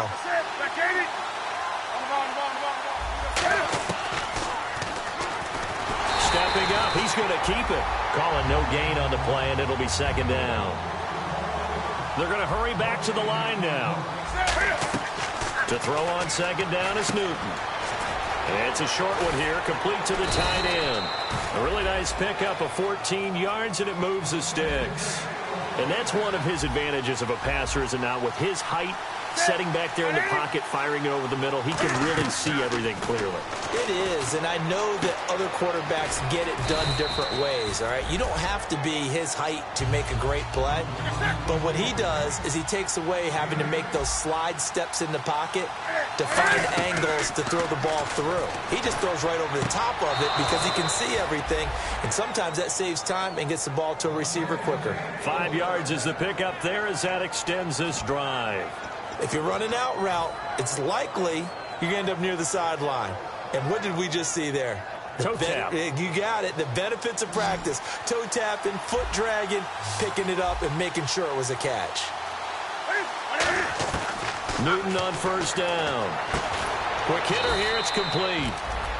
Stepping up, he's going to keep it. Calling no gain on the play, and it'll be 2nd down. They're going to hurry back to the line now. To throw on 2nd down is Newton. And it's a short one here, complete to the tight end. A really nice pickup of 14 yards, and it moves the sticks. And that's one of his advantages of a passer, is it not? With his height, setting back there in the pocket, firing it over the middle, he can really see everything clearly. It is, and I know that other quarterbacks get it done different ways, all right? You don't have to be his height to make a great play, but what he does is he takes away having to make those slide steps in the pocket to find angles to throw the ball through. He just throws right over the top of it because he can see everything, and sometimes that saves time and gets the ball to a receiver quicker. 5 yards is the pickup there as that extends this drive. If you're running out route, it's likely you're going to end up near the sideline. And what did we just see there? Toe tap. You got it. The benefits of practice. Toe tapping, foot dragging, picking it up, and making sure it was a catch. Newton on first down. Quick hitter here. It's complete.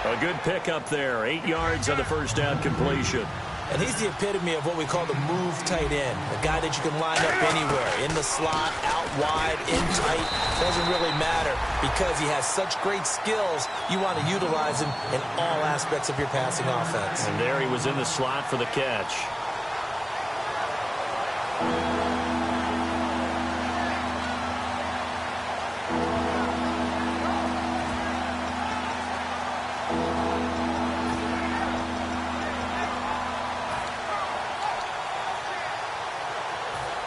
A good pickup there. 8 yards on the first down completion. And he's the epitome of what we call the move tight end. A guy that you can line up anywhere. In the slot, out wide, in tight. Doesn't really matter because he has such great skills. You want to utilize him in all aspects of your passing offense. And there he was in the slot for the catch.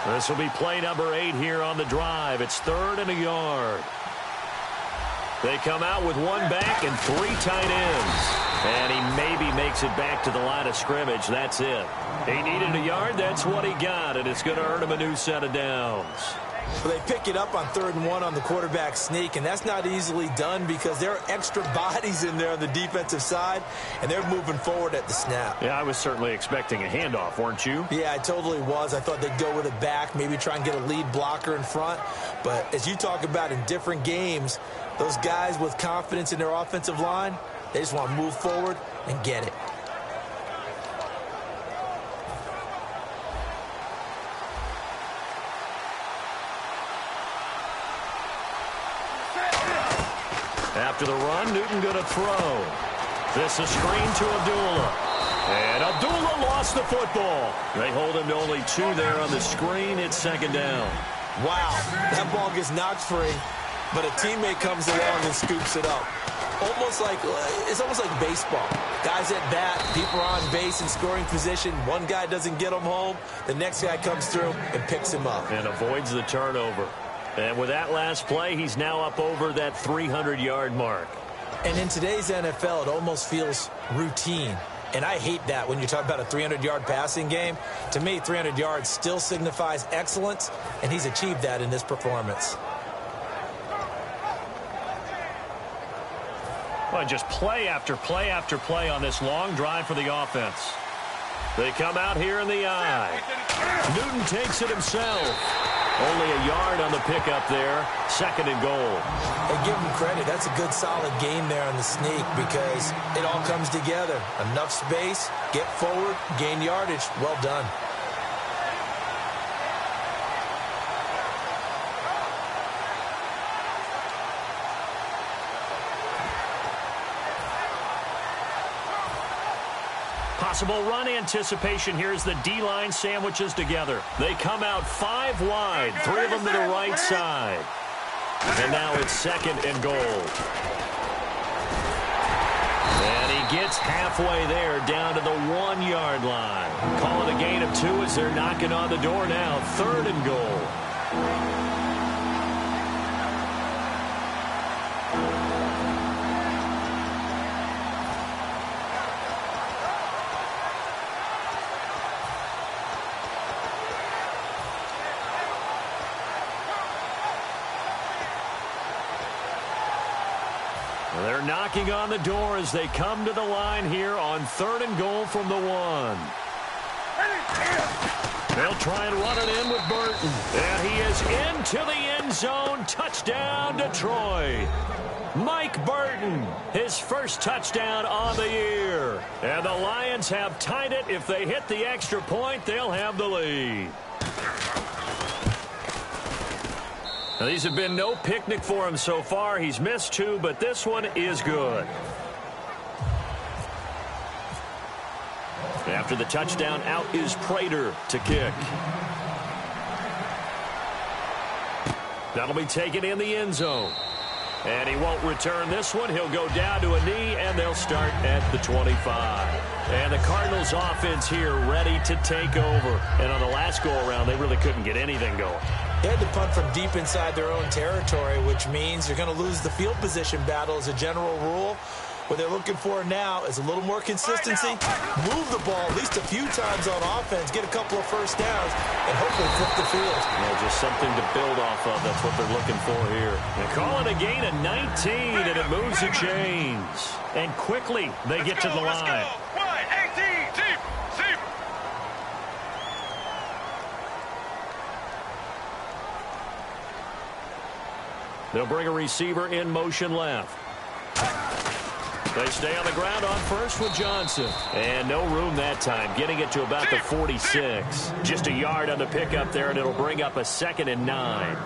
This will be play number 8 here on the drive. It's 3rd and a yard. They come out with 1 back and 3 tight ends. And he maybe makes it back to the line of scrimmage. That's it. He needed a yard. That's what he got. And it's going to earn him a new set of downs. Well, they pick it up on 3rd and 1 on the quarterback sneak, and that's not easily done because there are extra bodies in there on the defensive side, and they're moving forward at the snap. Yeah, I was certainly expecting a handoff, weren't you? Yeah, I totally was. I thought they'd go with it back, maybe try and get a lead blocker in front. But as you talk about in different games, those guys with confidence in their offensive line, they just want to move forward and get it. After the run, Newton going to throw. This is screen to Abdullah. And Abdullah lost the football. They hold him to only 2 there on the screen. It's 2nd down. Wow, that ball gets knocked free, but a teammate comes along and scoops it up. It's almost like baseball. Guys at bat, people are on base in scoring position. One guy doesn't get him home. The next guy comes through and picks him up. And avoids the turnover. And with that last play, he's now up over that 300-yard mark. And in today's NFL, it almost feels routine. And I hate that when you talk about a 300-yard passing game. To me, 300 yards still signifies excellence, and he's achieved that in this performance. Well, just play after play after play on this long drive for the offense. They come out here in the eye. Newton takes it himself. Only a yard on the pickup there. 2nd and goal. Hey, give him credit. That's a good, solid gain there on the sneak because it all comes together. Enough space, get forward, gain yardage. Well done. Possible run anticipation here as the D-line sandwiches together. They come out 5 wide, 3 of them to the right side. And now it's 2nd and goal. And he gets halfway there down to the 1-yard line. Call it a gain of 2 as they're knocking on the door now. 3rd and goal. They're knocking on the door as they come to the line here on 3rd and goal from the 1. They'll try and run it in with Burton. And he is into the end zone. Touchdown, Detroit. Mike Burton, his first touchdown on the year. And the Lions have tied it. If they hit the extra point, they'll have the lead. Now, these have been no picnic for him so far. He's missed 2, but this one is good. After the touchdown, out is Prater to kick. That'll be taken in the end zone. And he won't return this one. He'll go down to a knee, and they'll start at the 25. And the Cardinals offense here ready to take over. And on the last go-around, they really couldn't get anything going. They had to punt from deep inside their own territory, which means they're going to lose the field position battle as a general rule. What they're looking for now is a little more consistency, move the ball at least a few times on offense, get a couple of first downs, and hopefully flip the field. Yeah, just something to build off of. That's what they're looking for here. They call it a gain of 19, and it moves the chains. And quickly, they get to the line. Let's go. 1-18. Receiver. They'll bring a receiver in motion left. They stay on the ground on first with Johnson. And no room that time, getting it to about the 46. Just a yard on the pickup there, and it'll bring up a 2nd and 9.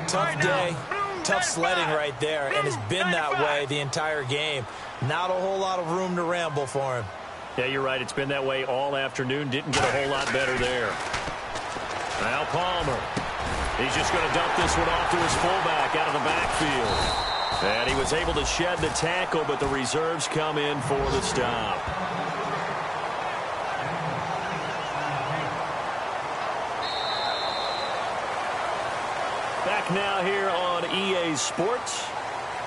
Tough day, tough sledding right there, and it's been that way the entire game. Not a whole lot of room to ramble for him. Yeah, you're right. It's been that way all afternoon. Didn't get a whole lot better there. Now Palmer. He's just going to dump this one off to his fullback out of the backfield. And he was able to shed the tackle, but the reserves come in for the stop. Back now here on EA Sports.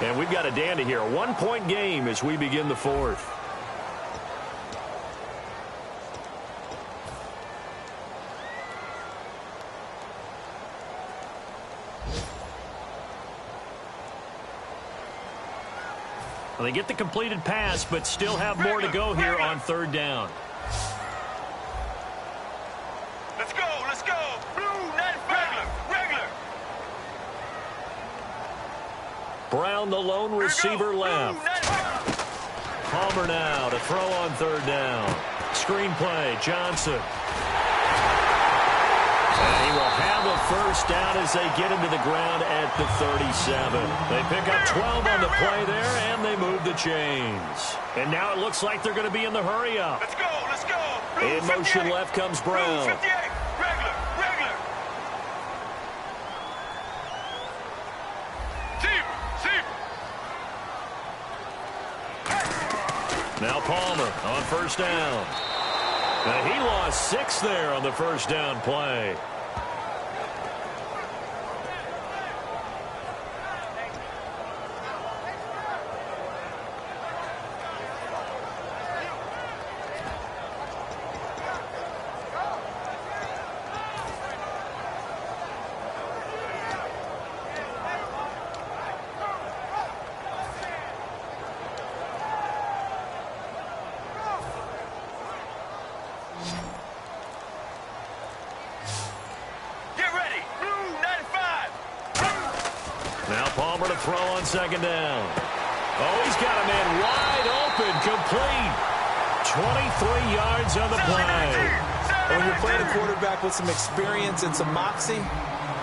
And we've got a dandy here. A 1-point game as we begin the 4th. Well, they get the completed pass, but still have more to go here on third down. Let's go, let's go. Blue, not regular. Brown, the lone receiver left. Palmer now to throw on third down. Screen play, Johnson. And he will have a first down as they get into the ground at the 37. They pick up 12 on the play there, and they move the chains. And now it looks like they're going to be in the hurry-up. Let's go, let's go. Blue, In motion 58. left comes Brown. Blue, 58. Regular. Now Palmer on first down. Now he lost 6 there on the first down play. Palmer to throw on second down. Oh, he's got a man wide open, complete. 23 yards on the play. When you're playing a quarterback with some experience and some moxie,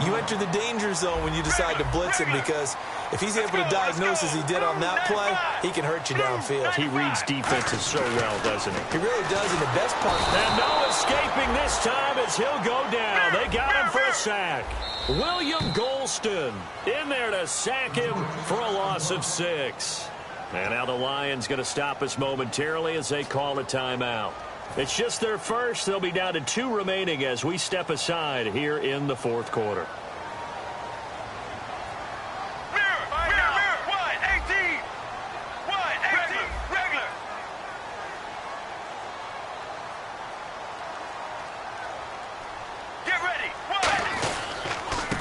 you enter the danger zone when you decide to blitz him, because if he's able to diagnose as he did on that play, he can hurt you downfield. He reads defenses so well, doesn't he? He really does, and the best part... And no escaping this time as he'll go down. They got him for a sack. William Golston in there to sack him for a loss of 6. And now the Lions going to stop us momentarily as they call a timeout. It's just their first. They'll be down to 2 remaining as we step aside here in the fourth quarter.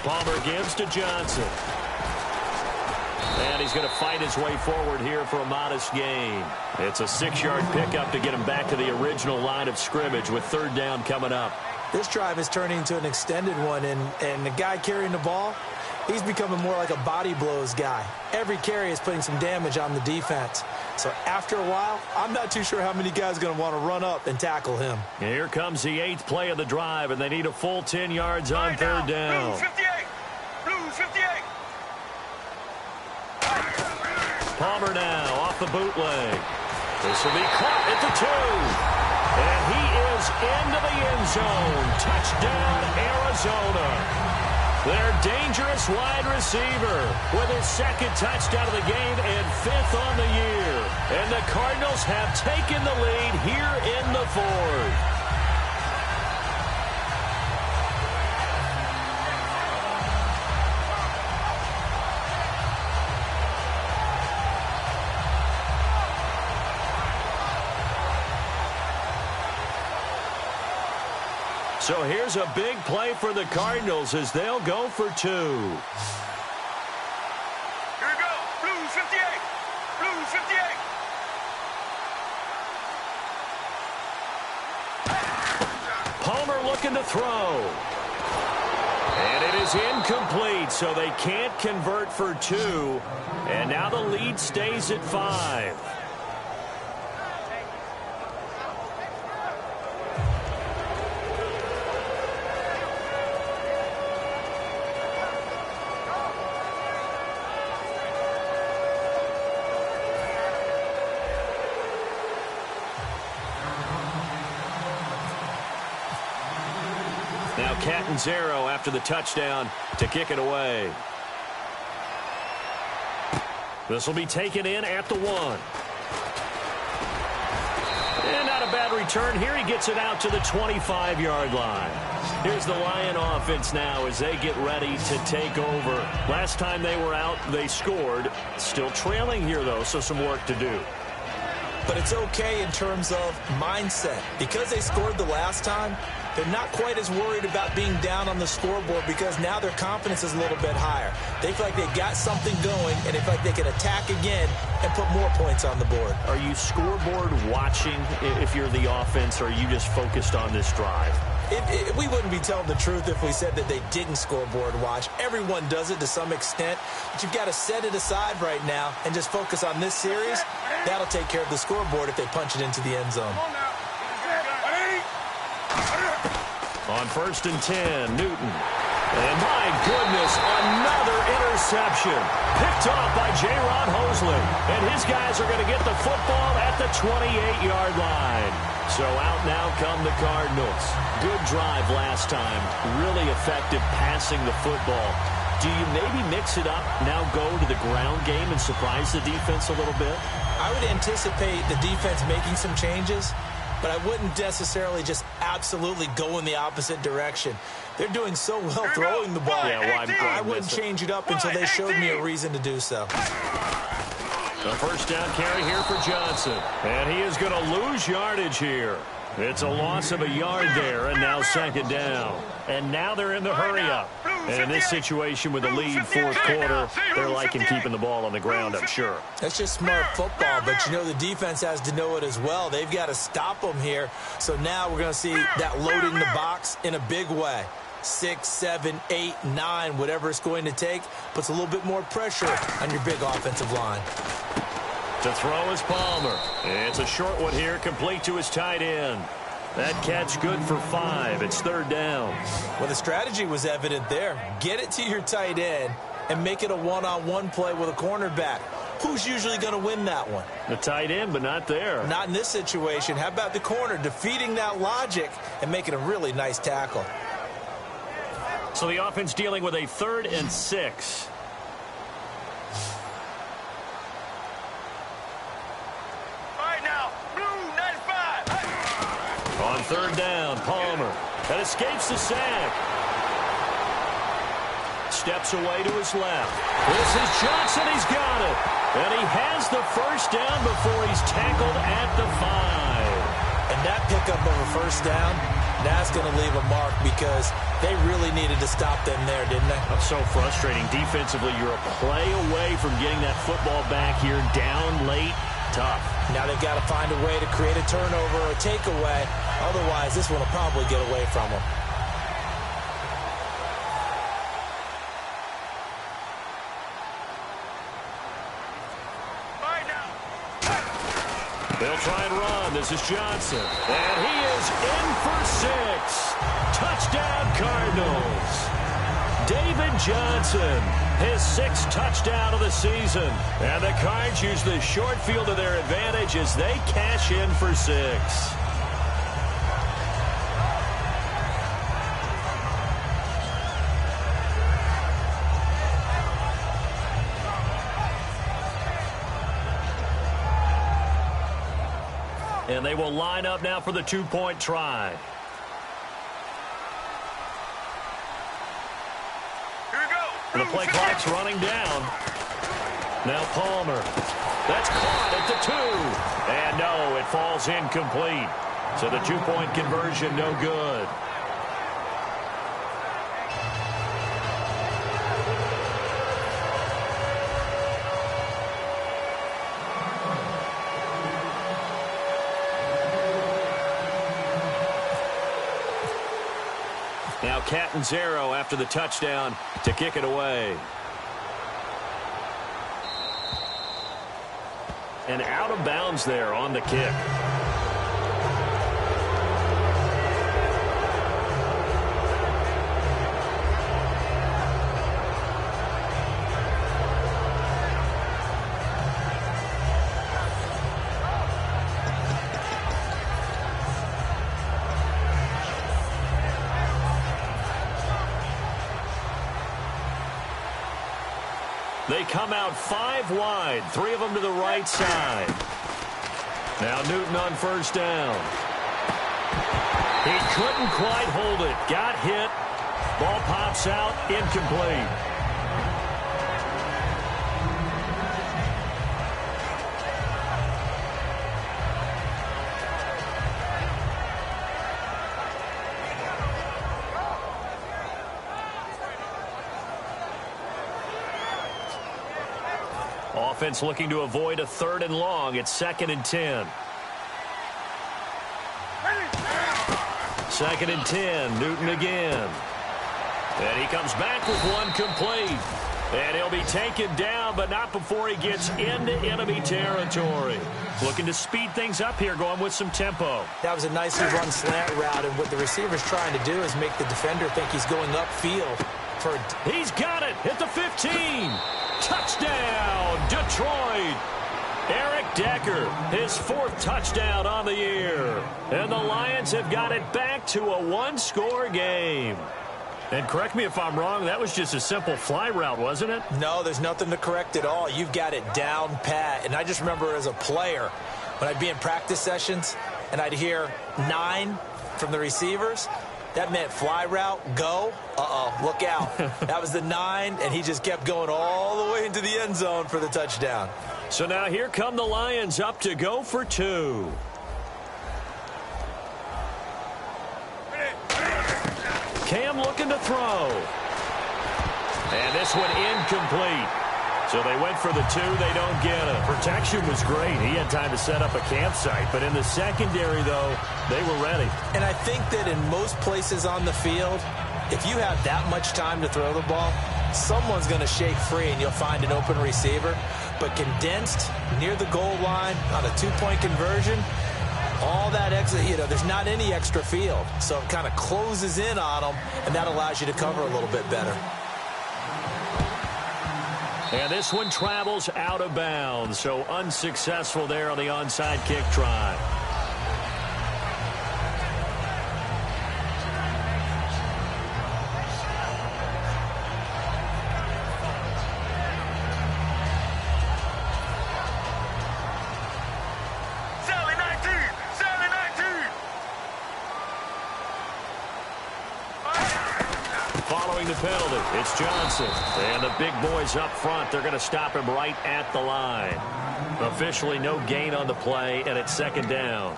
Palmer gives to Johnson. And he's going to fight his way forward here for a modest gain. It's a 6-yard pickup to get him back to the original line of scrimmage with third down coming up. This drive is turning into an extended one, and the guy carrying the ball, he's becoming more like a body blows guy. Every carry is putting some damage on the defense. So after a while, I'm not too sure how many guys are going to want to run up and tackle him. And here comes the 8th play of the drive, and they need a full 10 yards on third down. Blue 58. Blue 58. Palmer now off the bootleg. This will be caught at the 2. And he is into the end zone. Touchdown, Arizona. Their dangerous wide receiver with his 2nd touchdown of the game and 5th on the year. And the Cardinals have taken the lead here in the 4th. So here's a big play for the Cardinals as they'll go for 2. Here we go. Blue 58. Blue 58. Palmer looking to throw. And it is incomplete, so they can't convert for 2. And now the lead stays at 5. Now Catanzaro after the touchdown to kick it away. This will be taken in at the 1. And not a bad return here. He gets it out to the 25-yard line. Here's the Lion offense now as they get ready to take over. Last time they were out, they scored. Still trailing here, though, so some work to do. But it's okay in terms of mindset. Because they scored the last time, they're not quite as worried about being down on the scoreboard because now their confidence is a little bit higher. They feel like they've got something going, and they feel like they can attack again and put more points on the board. Are you scoreboard watching if you're the offense, or are you just focused on this drive? We wouldn't be telling the truth if we said that they didn't scoreboard watch. Everyone does it to some extent, but you've got to set it aside right now and just focus on this series. That'll take care of the scoreboard if they punch it into the end zone. On 1st and 10, Newton. And my goodness, another interception. Picked off by J-Ron Hosley. And his guys are going to get the football at the 28-yard line. So out now come the Cardinals. Good drive last time. Really effective passing the football. Do you maybe mix it up, now go to the ground game and surprise the defense a little bit? I would anticipate the defense making some changes, but I wouldn't necessarily just absolutely go in the opposite direction. They're doing so well throwing the ball. Yeah, I wouldn't change it up until they showed me a reason to do so. The first down carry here for Johnson. And he is going to lose yardage here. It's a loss of a yard there, and now 2nd down. And now they're in the hurry-up. And in this situation with a lead 4th quarter, they're liking keeping the ball on the ground, I'm sure. That's just smart football, but you know the defense has to know it as well. They've got to stop them here. So now we're going to see that loading the box in a big way. 6, 7, 8, 9, whatever it's going to take, puts a little bit more pressure on your big offensive line. To throw is Palmer. It's a short one here, complete to his tight end. That catch good for 5. It's 3rd down. Well, the strategy was evident there. Get it to your tight end and make it a one-on-one play with a cornerback. Who's usually going to win that one? The tight end, but not there. Not in this situation. How about the corner defeating that logic and making a really nice tackle? So the offense dealing with a 3rd and 6. On 3rd down, Palmer. That escapes the sack. Steps away to his left. This is Johnson. He's got it. And he has the first down before he's tackled at the 5. And that pickup of a first down, that's going to leave a mark because they really needed to stop them there, didn't they? That's so frustrating. Defensively, you're a play away from getting that football back here down late. Tough. Now they've got to find a way to create a turnover or a takeaway. Otherwise, this one will probably get away from them. They'll try and run. This is Johnson. And he is in for 6. Touchdown, Cardinals. David Johnson, his 6th touchdown of the season. And the Cards use the short field to their advantage as they cash in for 6. And they will line up now for the 2-point try. The play clock's running down. Now Palmer. That's caught at the 2. And no, it falls incomplete. So the 2-point conversion no good. Now Catanzaro after the touchdown to kick it away. And out of bounds there on the kick. They come out 5 wide, 3 of them to the right side. Now Newton on first down. He couldn't quite hold it. Got hit. Ball pops out, incomplete. Offense looking to avoid a 3rd and long. It's 2nd and 10. 2nd and 10. Newton again. And he comes back with one complete. And he'll be taken down, but not before he gets into enemy territory. Looking to speed things up here, going with some tempo. That was a nicely run slant route, and what the receiver's trying to do is make the defender think he's going upfield. He's got it at the 15. Touchdown, Detroit. Eric Decker, his 4th touchdown on the year. And the Lions have got it back to a 1-score game. And correct me if I'm wrong, that was just a simple fly route, wasn't it? No, there's nothing to correct at all. You've got it down pat. And I just remember as a player, when I'd be in practice sessions and I'd hear 9 from the receivers, that meant fly route, go, look out. That was the 9, and he just kept going all the way into the end zone for the touchdown. So now here come the Lions up to go for 2. Cam looking to throw. And this one incomplete. So they went for the 2. They don't get it. Protection was great. He had time to set up a campsite. But in the secondary, though, they were ready. And I think that in most places on the field, if you have that much time to throw the ball, someone's going to shake free and you'll find an open receiver. But condensed near the goal line on a 2-point conversion, all that extra, there's not any extra field. So it kind of closes in on them, and that allows you to cover a little bit better. And this one travels out of bounds, so unsuccessful there on the onside kick try. Following the penalty, it's Johnson. And the big boys up front, they're going to stop him right at the line. Officially no gain on the play, and it's 2nd down.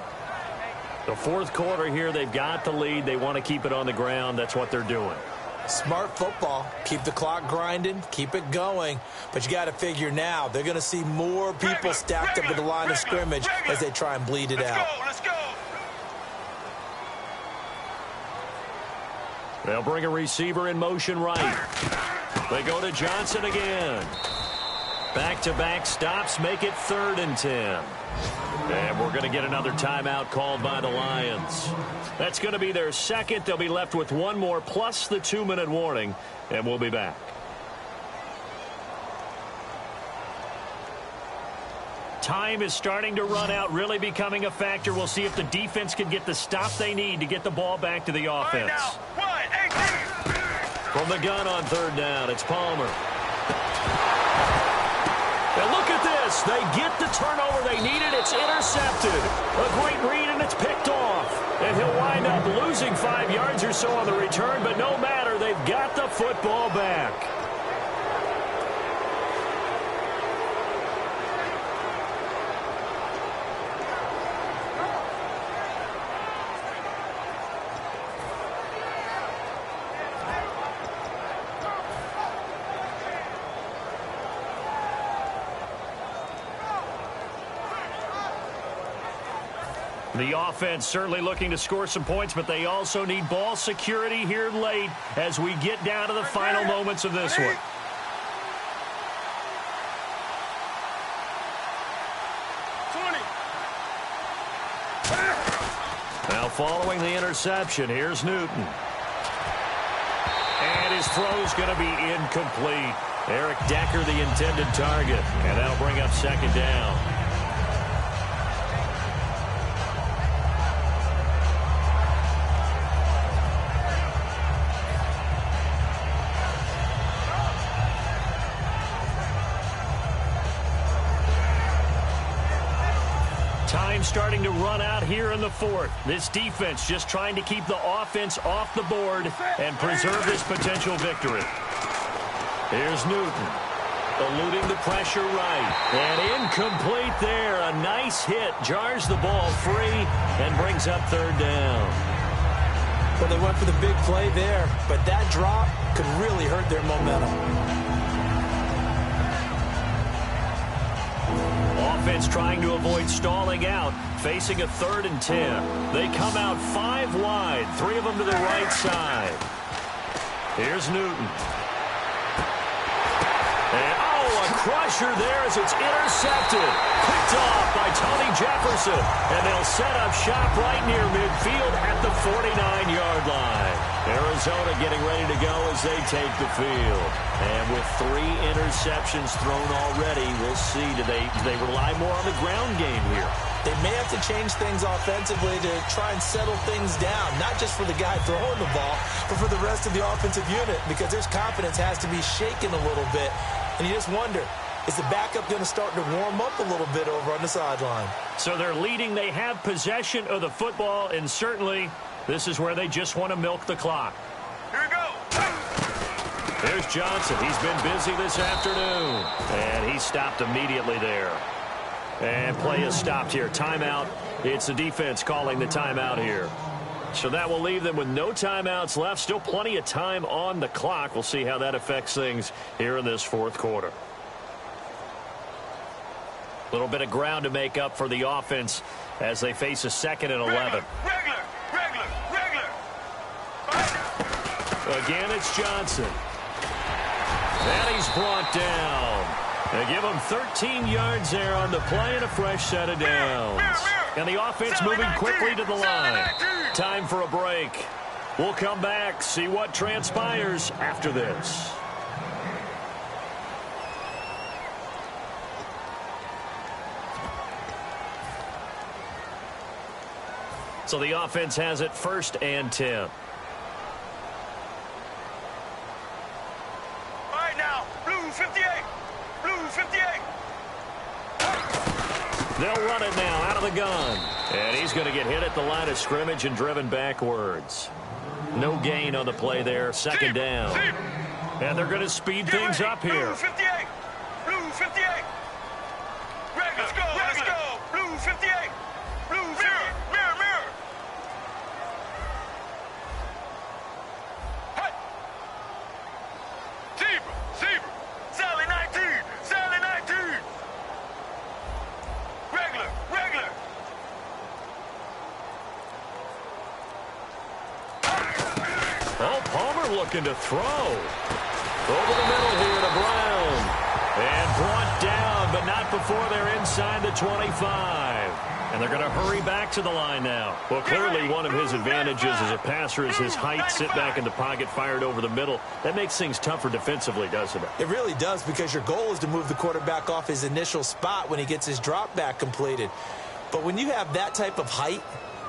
The 4th quarter here, they've got the lead. They want to keep it on the ground. That's what they're doing. Smart football. Keep the clock grinding. Keep it going. But you got to figure now, they're going to see more people stacked up at the line of scrimmage as they try and bleed it out. Let's go. They'll bring a receiver in motion right. They go to Johnson again. Back-to-back stops make it 3rd and 10. And we're going to get another timeout called by the Lions. That's going to be their 2nd. They'll be left with 1 more plus the 2-minute warning, and we'll be back. Time is starting to run out, really becoming a factor. We'll see if the defense can get the stop they need to get the ball back to the offense. From the gun on 3rd down, it's Palmer. And look at this. They get the turnover they needed. It's intercepted. A great read, and it's picked off. And he'll wind up losing 5 yards or so on the return, but no matter, they've got the football back. The offense certainly looking to score some points, but they also need ball security here late as we get down to the final moments of this one. Now following the interception, here's Newton. And his throw's going to be incomplete. Eric Decker, the intended target, and that'll bring up 2nd down. Time starting to run out here in the 4th. This defense just trying to keep the offense off the board and preserve this potential victory. Here's Newton, eluding the pressure right. And incomplete there. A nice hit. Jars the ball free and brings up 3rd down. Well, they went for the big play there, but that drop could really hurt their momentum. defense trying to avoid stalling out, facing a 3rd and 10. They come out 5 wide, 3 of them to the right side. Here's Newton. And, a crusher there as it's intercepted. Picked off by Tony Jefferson. And they'll set up shop right near midfield at the 49-yard line. Arizona getting ready to go as they take the field. And with 3 interceptions thrown already, we'll see. Do they rely more on the ground game here? They may have to change things offensively to try and settle things down, not just for the guy throwing the ball, but for the rest of the offensive unit, because their confidence has to be shaken a little bit. And you just wonder, is the backup going to start to warm up a little bit over on the sideline? So they're leading. They have possession of the football, and certainly this is where they just want to milk the clock. Here we go. There's Johnson. He's been busy this afternoon. And he stopped immediately there. And play is stopped here. Timeout. It's the defense calling the timeout here. So that will leave them with no timeouts left. Still plenty of time on the clock. We'll see how that affects things here in this 4th quarter. A little bit of ground to make up for the offense as they face a 2nd and 11. Regular. Again, it's Johnson. And he's brought down. They give him 13 yards there on the play and a fresh set of downs. And the offense moving quickly to the line. Time for a break. We'll come back, see what transpires after this. So the offense has it 1st and 10. All right, now, blue 58. Blue 58. They'll run it now out of the gun. And he's going to get hit at the line of scrimmage and driven backwards. No gain on the play there. 2nd down. And they're going to speed things up here. Blue 58. Blue 58. Let's go. Blue 58. Blue 58. Mirror. Hut. Zebra. Sally 19. Regular. Oh, Palmer looking to throw. Over the middle here to Brown. And brought down, but not before they're inside the 25. And they're going to hurry back to the line now. Well, clearly one of his advantages as a passer is his height. Sit back in the pocket, fired over the middle. That makes things tougher defensively, doesn't it? It really does, because your goal is to move the quarterback off his initial spot when he gets his drop back completed. But when you have that type of height,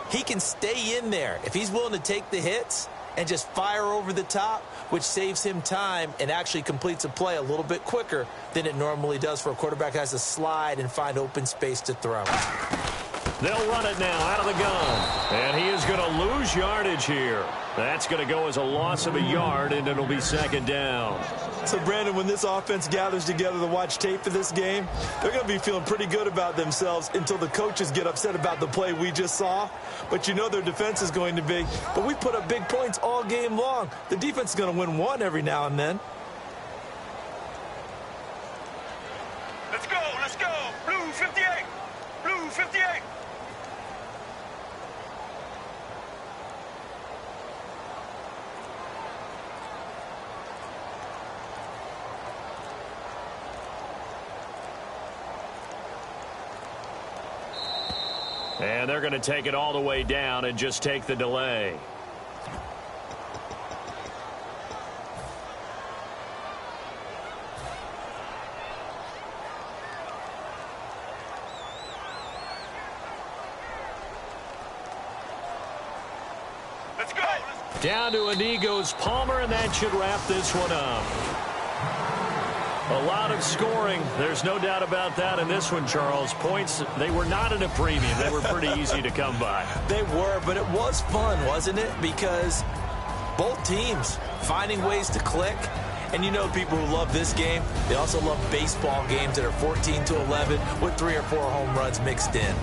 he can stay in there if he's willing to take the hits and just fire over the top, which saves him time and actually completes a play a little bit quicker than it normally does for a quarterback who has to slide and find open space to throw. They'll run it now out of the gun. And he is going to lose yardage here. That's going to go as a loss of a yard, and it'll be 2nd down. So, Brandon, when this offense gathers together to watch tape for this game, they're going to be feeling pretty good about themselves until the coaches get upset about the play we just saw. But you know their defense is going to be. But we put up big points all game long. The defense is going to win one every now and then. Let's go. Blue 58. Blue 58. And they're going to take it all the way down and just take the delay. Let's go. Down to Inigo's Palmer, and that should wrap this one up. A lot of scoring. There's no doubt about that in this one, Charles. Points, they were not at a premium. They were pretty easy to come by. They were, but it was fun, wasn't it? Because both teams finding ways to click. And you know people who love this game, they also love baseball games that are 14-11 with 3 or 4 home runs mixed in.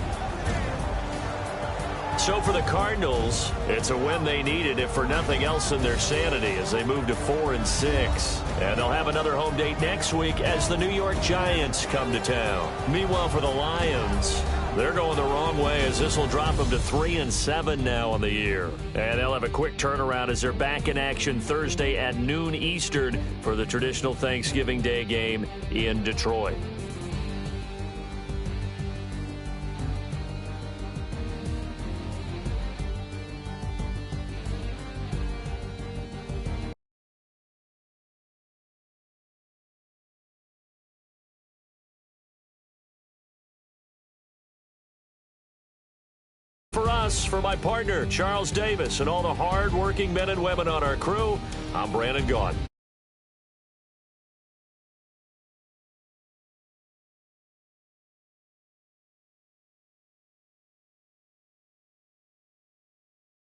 so for the Cardinals, it's a win they needed, if for nothing else than their sanity, as they move to 4-6. And they'll have another home date next week as the New York Giants come to town. Meanwhile, for the Lions, they're going the wrong way, as this will drop them to 3-7 now on the year. And they'll have a quick turnaround as they're back in action Thursday at noon Eastern for the traditional Thanksgiving Day game in Detroit. For us, for my partner, Charles Davis, and all the hard-working men and women on our crew, I'm Brandon Gaudin.